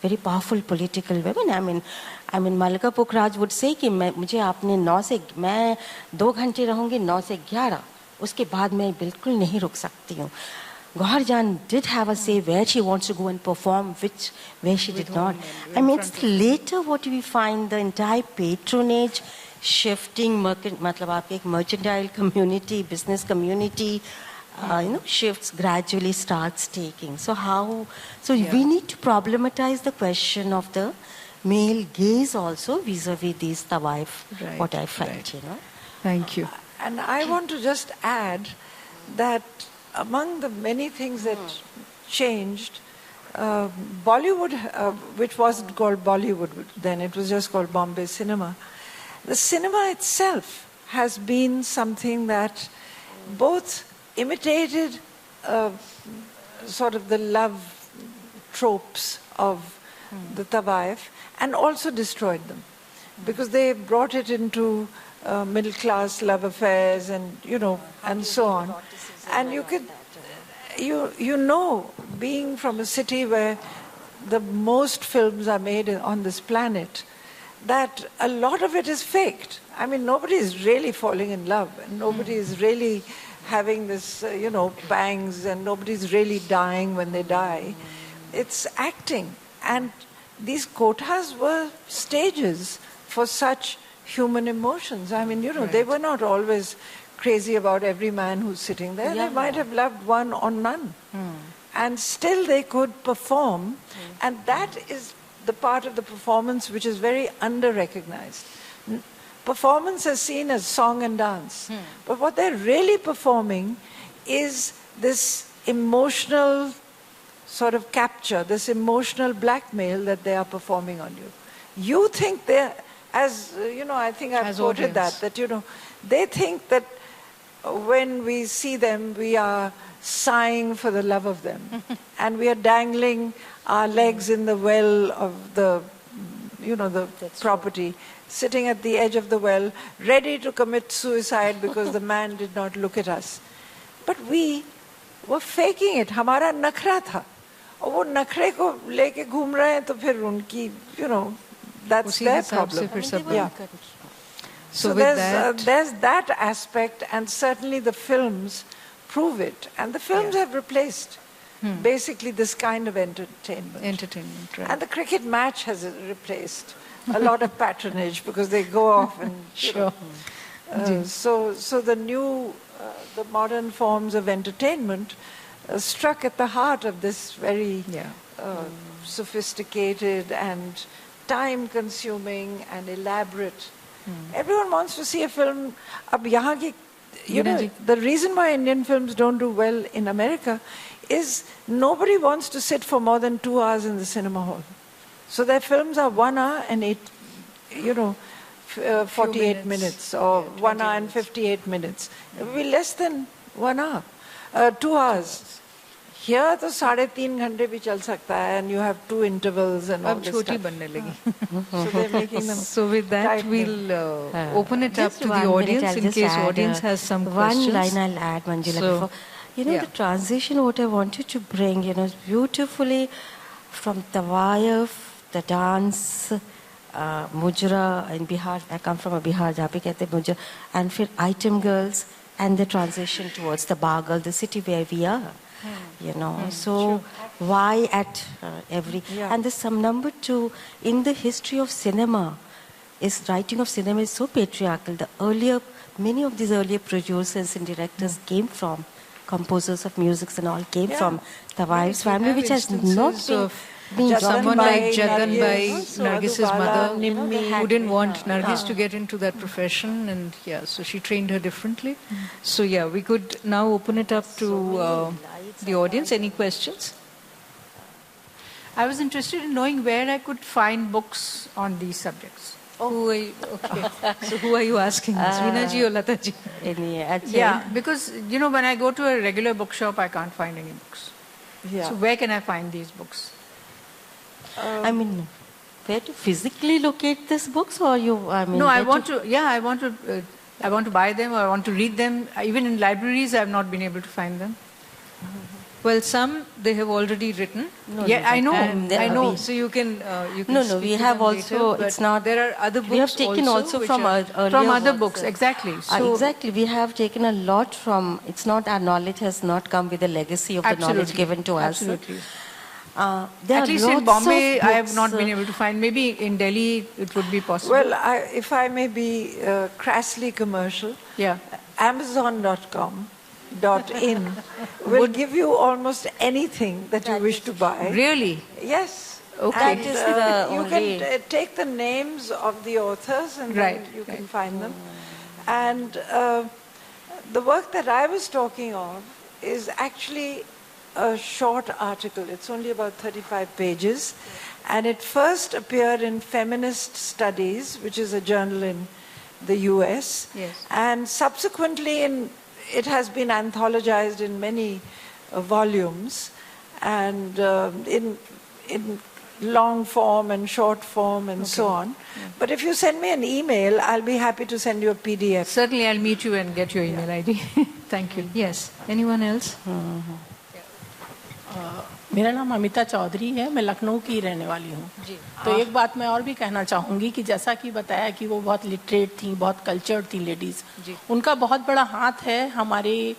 S6: very powerful political women. I mean, Malika Pukhraj would say कि मुझे आपने 9 से मैं 2 घंटे रहूँगी 9 से 11, उसके बाद मैं बिल्कुल नहीं रुक सकती हूँ. Gaharjan did have a say where she wants to go and perform, where she did not. I mean, it's later what we find, the entire patronage shifting, मतलब आपके एक mercantile community, business community, shifts gradually starts taking. So we need to problematize the question of the male gaze also vis-a-vis these tawaif, what I find,
S4: Thank you.
S5: And I want to just add that among the many things that changed, Bollywood, which wasn't called Bollywood then, it was just called Bombay cinema. The cinema itself has been something that both imitated sort of the love tropes of the Tawaif and also destroyed them, because they brought it into middle class love affairs and and so on. And you could being from a city where the most films are made on this planet, that a lot of it is faked. I mean, nobody is really falling in love, and nobody is really having this, pangs, and nobody's really dying when they die. It's acting. And these kotas were stages for such human emotions. I mean, they were not always crazy about every man who's sitting there. They might have loved one or none. And still they could perform. And that is the part of the performance which is very under-recognized. Performance is seen as song and dance. But what they're really performing is this emotional sort of capture, this emotional blackmail that they are performing on you. You think they're, as I think I've quoted that they think that when we see them, we are sighing for the love of them. And we are dangling our legs in the well of the, the property, sitting at the edge of the well, ready to commit suicide because the man did not look at us. But we were faking it. हमारा नखरा था. और वो नखरे को लेके घूम रहे हैं तो फिर उनकी, that's their problem. Yeah. So there's that aspect, and certainly the films prove it. And the films have replaced basically this kind of entertainment.
S4: Right.
S5: And the cricket match has replaced a lot of patronage because they go off and so the new, the modern forms of entertainment struck at the heart of this very sophisticated and time-consuming and elaborate. Everyone wants to see a film. Ab yahan ki, the reason why Indian films don't do well in America is nobody wants to sit for more than 2 hours in the cinema hall. So their films are 1 hour and 48 minutes, or 1 hour and 58 minutes. It will be less than 1 hour, 2 hours. Here, तो 3.5 घंटे भी चल सकता है, and you have 2 intervals and all this stuff.
S4: छोटी बनने लगी.
S5: So they're making them.
S4: So with that, we'll open it up to the audience in case audience has some questions.
S6: One line I'll add, Manjula, before. The transition, what I wanted to bring, is beautifully from Tawaif, the dance, Mujra in Bihar. I come from a Bihar, जहाँ पे कहते हैं Mujra, and फिर item girls, and the transition towards the Bagal, the city where we are. So why at every and there's some number 2 in the history of cinema. Writing of cinema is so patriarchal. Many of these earlier producers and directors came from composers of music and all came from Tawaif's family, which has not been
S4: someone like Jagan Bhai, Nargis's mother, who didn't want Nargis to get into that profession, and so she trained her differently. So we could now open it up to the audience. Any questions?
S7: I was interested in knowing where I could find books on these subjects.
S4: Who are you? Okay. So who are you asking? Veena ji or Lata ji?
S7: Because when I go to a regular bookshop, I can't find any books. So where can I find these books?
S6: I mean, where to physically locate these books, or you? I mean,
S7: No, I want to. Yeah, I want to. I want to buy them, or I want to read them. Even in libraries, I have not been able to find them.
S4: Well, some they have already written.
S7: Yeah, I know. I know.
S4: So you can.
S6: No, we have also.
S4: Later,
S6: it's not.
S4: There are other books.
S6: We have taken also from earlier
S7: from other
S6: works,
S7: books. Exactly. So
S6: exactly. We have taken a lot from. It's not our knowledge has not come with the legacy of the knowledge given to us.
S7: Absolutely.
S6: At
S7: least in Bombay, I have not been able to find. Maybe in Delhi, it would be possible.
S5: Well, if I may be crassly commercial,
S7: yeah.
S5: Amazon.com.in will give you almost anything that you wish to buy.
S7: Really?
S5: Yes.
S7: Okay.
S5: And,
S6: That is the
S5: you
S6: only...
S5: can take the names of the authors and then you can find them. And the work that I was talking of is actually a short article. It's only about 35 pages. And it first appeared in Feminist Studies, which is a journal in the US.
S7: Yes.
S5: And subsequently, it has been anthologized in many volumes, and in long form and short form and so on.
S7: Yeah.
S5: But if you send me an email, I'll be happy to send you a PDF.
S7: Certainly, I'll meet you and get your email ID. Thank you.
S4: Yes. Anyone else?
S8: मेरा नाम अमिता चौधरी है, मैं लखनऊ की रहने वाली हूँ। तो एक बात मैं और भी कहना चाहूँगी कि जैसा कि बताया कि वो बहुत लिटरेट थी, बहुत कल्चर्ड थी लेडीज़, उनका बहुत बड़ा हाथ है हमारे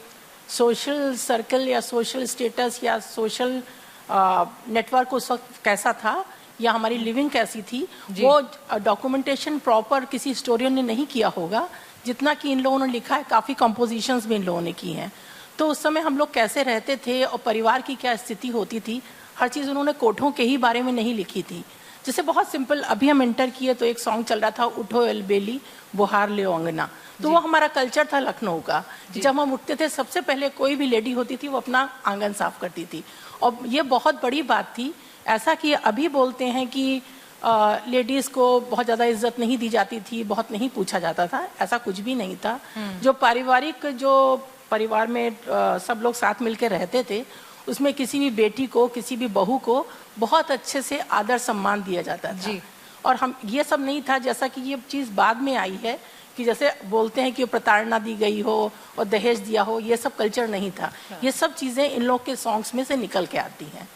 S8: सोशल सर्कल या सोशल स्टेटस या सोशल नेटवर्क उस वक्त कैसा था या हमारी लिविंग कैसी थी, वो डॉक्यूमेंटेशन प्रॉपर किसी हिस्टोरियन ने नहीं किया होगा जितना कि इन लोगों ने लिखा है। काफ़ी कंपोजिशंस भी इन लोगों ने की हैं। तो उस समय हम लोग कैसे रहते थे और परिवार की क्या स्थिति होती थी, हर चीज़ उन्होंने कोठों के ही बारे में नहीं लिखी थी। जैसे बहुत सिंपल, अभी हम इंटर किए तो एक सॉन्ग चल रहा था, उठो एलबेली बुहार ले अंगना, तो वो हमारा कल्चर था लखनऊ का। जब हम उठते थे सबसे पहले कोई भी लेडी होती थी वो अपना आंगन साफ करती थी, और ये बहुत बड़ी बात थी। ऐसा कि अभी बोलते हैं कि लेडीज़ को बहुत ज़्यादा इज्जत नहीं दी जाती थी, बहुत नहीं पूछा जाता था, ऐसा कुछ भी नहीं था। जो पारिवारिक जो परिवार में सब लोग साथ मिलकर रहते थे, उसमें किसी भी बेटी को, किसी भी बहू को बहुत अच्छे से आदर सम्मान दिया जाता था। और हम ये सब नहीं था, जैसा कि ये चीज़ बाद में आई है कि जैसे बोलते हैं कि प्रताड़ना दी गई हो और दहेज दिया हो, ये सब कल्चर नहीं था। ये सब चीज़ें इन लोग के सॉन्ग्स में से निकल के आती हैं।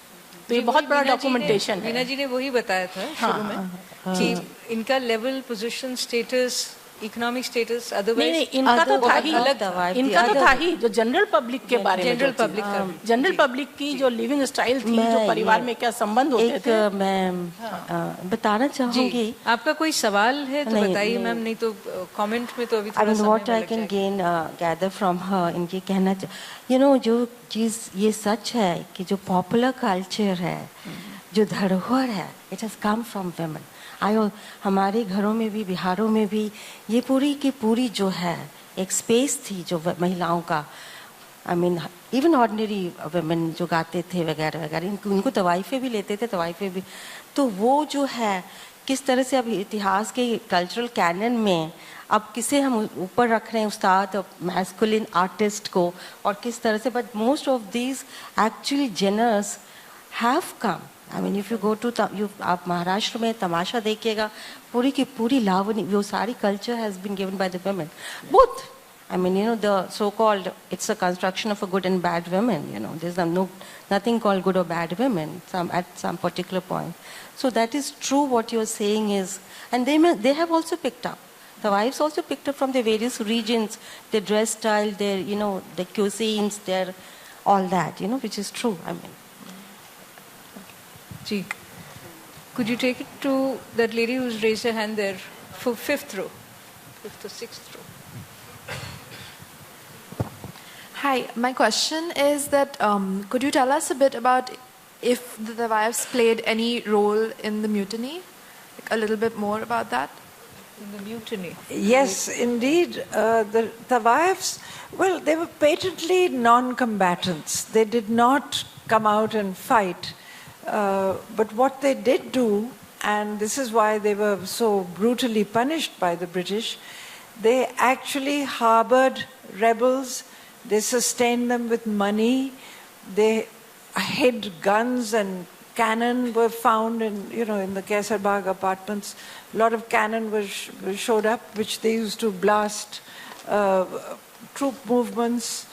S8: तो ये बहुत बड़ा डॉक्यूमेंटेशन है।
S4: वीना जी ने वही बताया था शुरू में कि इनका level, position, status, economic status, otherwise
S8: नहीं, इनका तो था ही, इनका तो था ही जो जनरल पब्लिक के बारे में, जनरल पब्लिक की जो लिविंग स्टाइल थी, जो परिवार में क्या संबंध होते थे।
S6: मैं बताना चाहूंगी।
S4: आपका कोई सवाल है तो बताइए मैम, नहीं तो कमेंट में तो अभी थोड़ा समय
S6: what I can gain gather from her, इनके कहना जो चीज़ ये सच है कि जो पॉपुलर कल्चर है, जो धरोहर है, it has come from women. हमारे घरों में भी, बिहारों में भी ये पूरी की पूरी जो है एक स्पेस थी जो महिलाओं का, I mean even ordinary women जो गाते थे वगैरह वगैरह, उनको तवाइफे भी लेते थे, तवाइफे भी। तो वो जो है किस तरह से अब इतिहास के कल्चरल कैनन में अब किसे हम ऊपर रख रहे हैं, उस्ताद और मैस्कुलिन आर्टिस्ट को, और किस तरह से, but most of these actually genres have come. I mean if you go to, आप महाराष्ट्र में तमाशा देखिएगा, पूरी की पूरी लावनी, वो सारी culture has been given by the women both. I mean, the so-called, it's a construction of a good and bad women, there's nothing called good or bad women at some particular point. So that is true what you're saying is, and they have also picked up. The wives also picked up from the various regions, their dress style, their, the cuisines, their, all that, which is true, I mean.
S4: Ji, could you take it to that lady who's raised her hand there for fifth row, fifth or sixth row?
S9: Hi, my question is that could you tell us a bit about if the wives played any role in the mutiny? Like a little bit more about that?
S4: In the mutiny?
S5: Yes, indeed. The wives, well, they were patently non-combatants. They did not come out and fight. But what they did do, and this is why they were so brutally punished by the British, they actually harbored rebels. They sustained them with money. They hid guns and cannon were found in, in the Kaisar Bagh apartments. A lot of cannon showed up, which they used to blast troop movements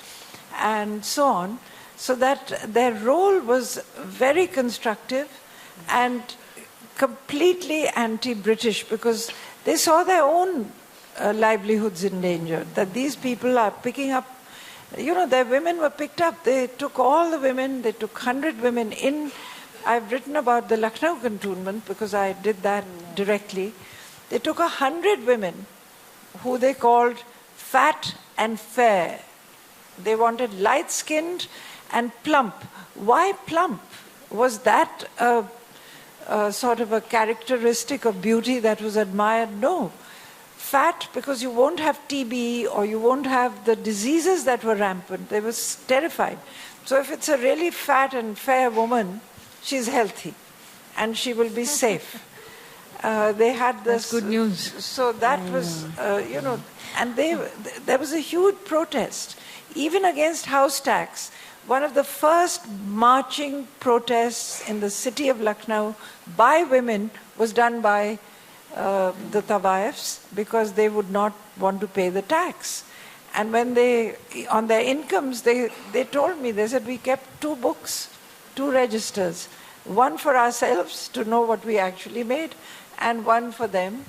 S5: and so on. So that their role was very constructive and completely anti-British, because they saw their own livelihoods in danger, that these people are picking up, their women were picked up. They took all the women, they took 100 women in. I've written about the Lucknow cantonment because I did that directly. They took 100 women who they called fat and fair. They wanted light-skinned and plump. Why plump? Was that sort of a characteristic of beauty that was admired? No. Fat, because you won't have TB or you won't have the diseases that were rampant. They were terrified. So if it's a really fat and fair woman, she's healthy and she will be safe. They had this...
S4: That's good news.
S5: So that was, and there was a huge protest, even against house tax. One of the first marching protests in the city of Lucknow by women was done by the Tawaiffs, because they would not want to pay the tax. And when they, on their incomes, they told me, they said, we kept 2 books, 2 registers, one for ourselves to know what we actually made, and one for them,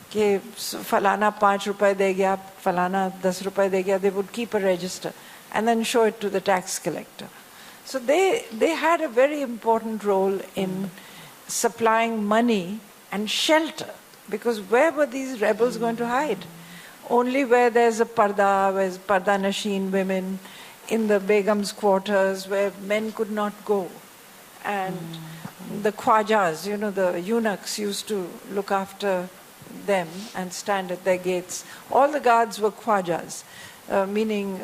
S5: कि falana 5 rupaye de gaya, falana 10 rupaye de gaya. They would keep a register and then show it to the tax collector. So they had a very important role in supplying money and shelter, because where were these rebels going to hide? Only where there's a parda, where's parda nashin women, in the begum's quarters where men could not go. And the khwajas, the eunuchs used to look after them and stand at their gates. All the guards were khwajas, meaning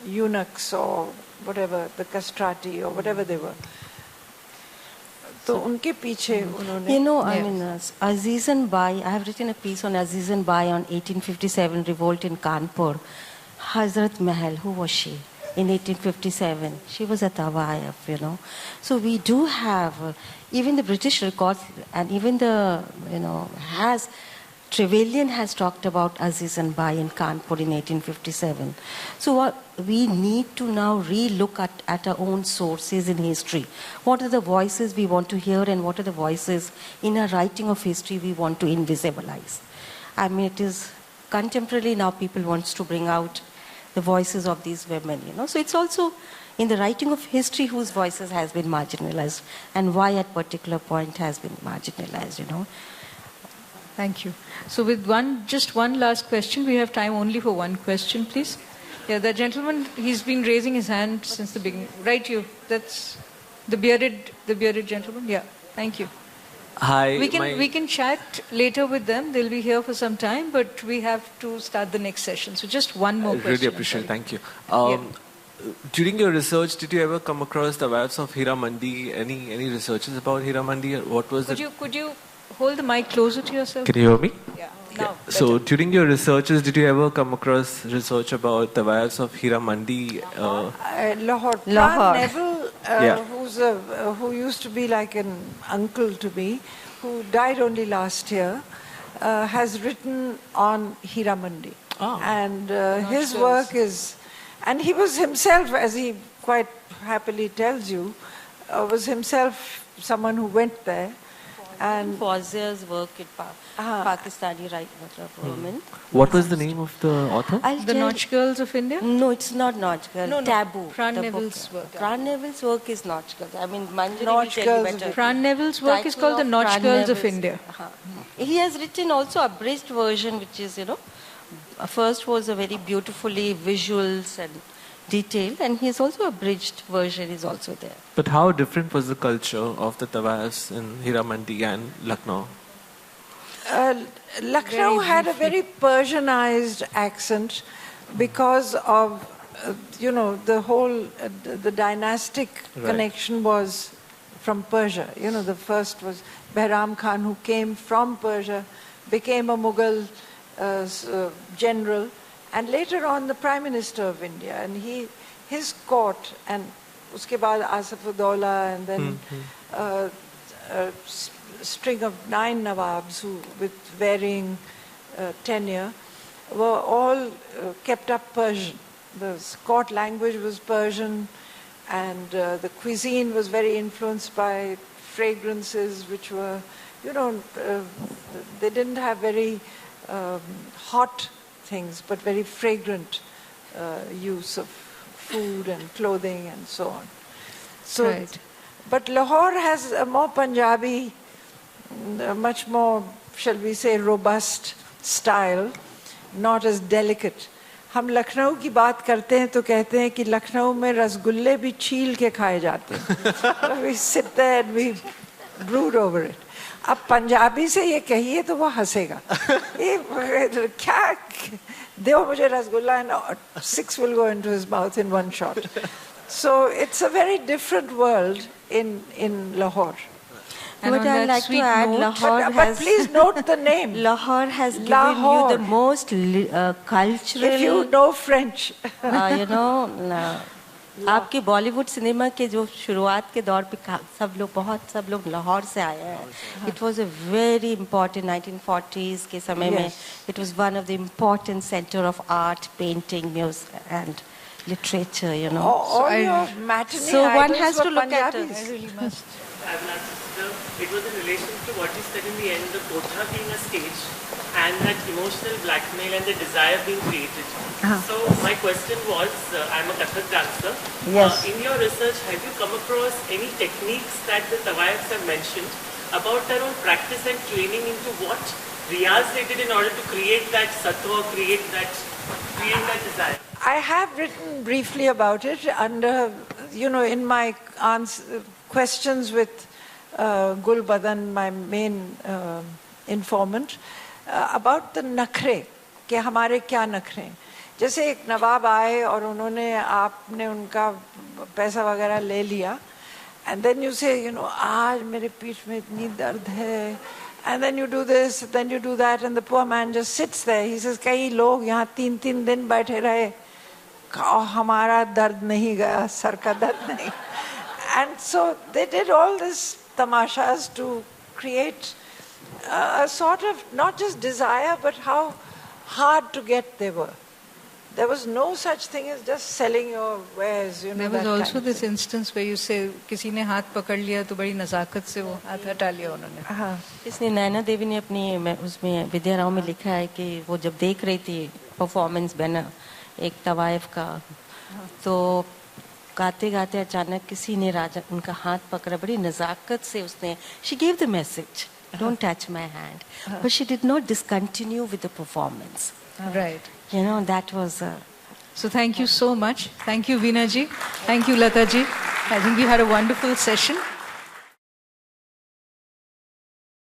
S5: eunuchs or whatever, the castrati or whatever they were. So unke piche unhone...
S6: Azizan Bai, I have written a piece on Azizan Bai on 1857 revolt in Kanpur. Hazrat Mahal, who was she? In 1857, she was a Tawaif, So we do have, even the British records, and even the, Trevelyan has talked about Azizan Bai in Kanpur in 1857. So what we need to now re-look at our own sources in history. What are the voices we want to hear, and what are the voices in our writing of history we want to invisibilize? I mean, it is contemporarily now people wants to bring out the voices of these women, So it's also in the writing of history whose voices has been marginalized and why at particular point has been marginalized,
S4: Thank you. So with just one last question, we have time only for one question, please. Yeah, the gentleman, he's been raising his hand since the beginning. Right, you. That's the bearded gentleman. Yeah, thank you.
S10: Hi.
S4: We can chat later with them. They'll be here for some time, but we have to start the next session. So just one more question.
S10: Really appreciate it. Thank you. During your research, did you ever come across the wives of Hira Mandi? Any researches about Hira Mandi? What was
S4: Could you hold the mic closer to yourself?
S10: Can you hear me?
S4: Yeah. Now,
S10: so during your researches, did you ever come across research about the wives of Hira Mandi?
S5: Lahore. Neville, who used to be like an uncle to me, who died only last year, has written on Hira Mandi.
S10: Oh.
S5: And his work is... And he was himself, as he quite happily tells you, was himself someone who went there. And
S6: Fauzia's work in Pakistani women.
S10: What was the name of the author?
S4: The Notch Girls of India?
S6: No, it's not Notch Girls.
S4: No.
S6: Taboo.
S4: Fran Neville's work.
S6: Fran Neville's work is Notch Girls. I mean, Manjula will tell you better.
S4: Fran Neville's work is called The Notch Girls of India.
S6: He has written also a abridged version, which is, first was a very beautifully visuals and detailed, and his also abridged version is also there.
S10: But how different was the culture of the Tawaiffs in Hira Mandi and Lucknow?
S5: Lucknow had a very Persianized accent because of, the whole, the dynastic connection was from Persia. The first was Behram Khan, who came from Persia, became a Mughal general, and later on the Prime Minister of India. And his court उसके बाद आसफ-उद-दौला, and then a string of 9 Nawabs who, with varying tenure, were all kept up Persian. The court language was Persian, and the cuisine was very influenced by fragrances which were, you know, they didn't have very hot things, but very fragrant use of food and clothing and so on. So,
S4: right.
S5: But Lahore has a more Punjabi, much more, shall we say, robust style, not as delicate. हम लखनऊ की बात करते हैं तो कहते हैं कि लखनऊ में रसगुल्ले भी छील के खाए जाते हैं. We sit there and we brood over it. अब पंजाबी से ये कहिए तो वो हंसेगा. ये क्या दो मुझे rasgulla, and 6 will go into his mouth in one shot. So it's a very different world in Lahore.
S6: But I'd like to add, Lahore has...
S5: But please note the name.
S6: Lahore has given you the most cultural...
S5: If you know French.
S6: You know, आपके Bollywood cinema के जो शुरुआत के दौर पे सब लोग लाहौर से आए हैं. It was a very important 1940s के समय में. It was one of the important center of art, painting, music and literature, you know.
S5: All your matinee
S6: so one
S5: idols
S6: has to
S5: were
S6: look at
S5: Punjabis.
S6: it.
S7: I really must.
S11: It was in relation to what you said in the end, the kotha being a stage and that emotional blackmail and the desire being created. So my question was, I'm a Kathak dancer.
S6: Yes.
S11: In your research, have you come across any techniques that the Tawaiffs have mentioned about their own practice and training into what riyaz they did in order to create that sattva, create that desire?
S5: I have written briefly about it under, you know, in my questions with Gul Badan, my main informant, about the nakhre, कि हमारे क्या नखरे. जैसे एक नवाब आए और उन्होंने आपने उनका पैसा वगैरह ले लिया, and then you say, you know, आज मेरे पीठ में इतनी दर्द है, and then you do this, then you do that, and the poor man just sits there. He says, कई लोग यहाँ 3-3 दिन बैठे रहे, हमारा दर्द नहीं गया, सर का दर्द नहीं. And so they did all this tamashas to create a sort of not just desire, but how hard to get they were. There was no such thing as just selling your wares, you know.
S4: There was also this instance where you say, किसी ने हाथ पकड़ लिया तो बड़ी नज़ाकत से वो हाथ हटा लिया उन्होंने.
S6: इसने नैना देवी ने अपनी उसमें विद्या राव में लिखा है कि वो जब देख रही थी परफॉर्मेंस बैनर एक तवाइफ का, तो गाते गाते अचानक किसी ने राजा उनका हाथ पकड़ा, बड़ी नज़ाकत से उसने, she gave the message, don't touch my hand, but she did not discontinue with the performance.
S4: Right.
S6: You know, that was...
S4: So thank you so much. Thank you, Veena ji. Thank you, Lata ji. I think we had a wonderful session.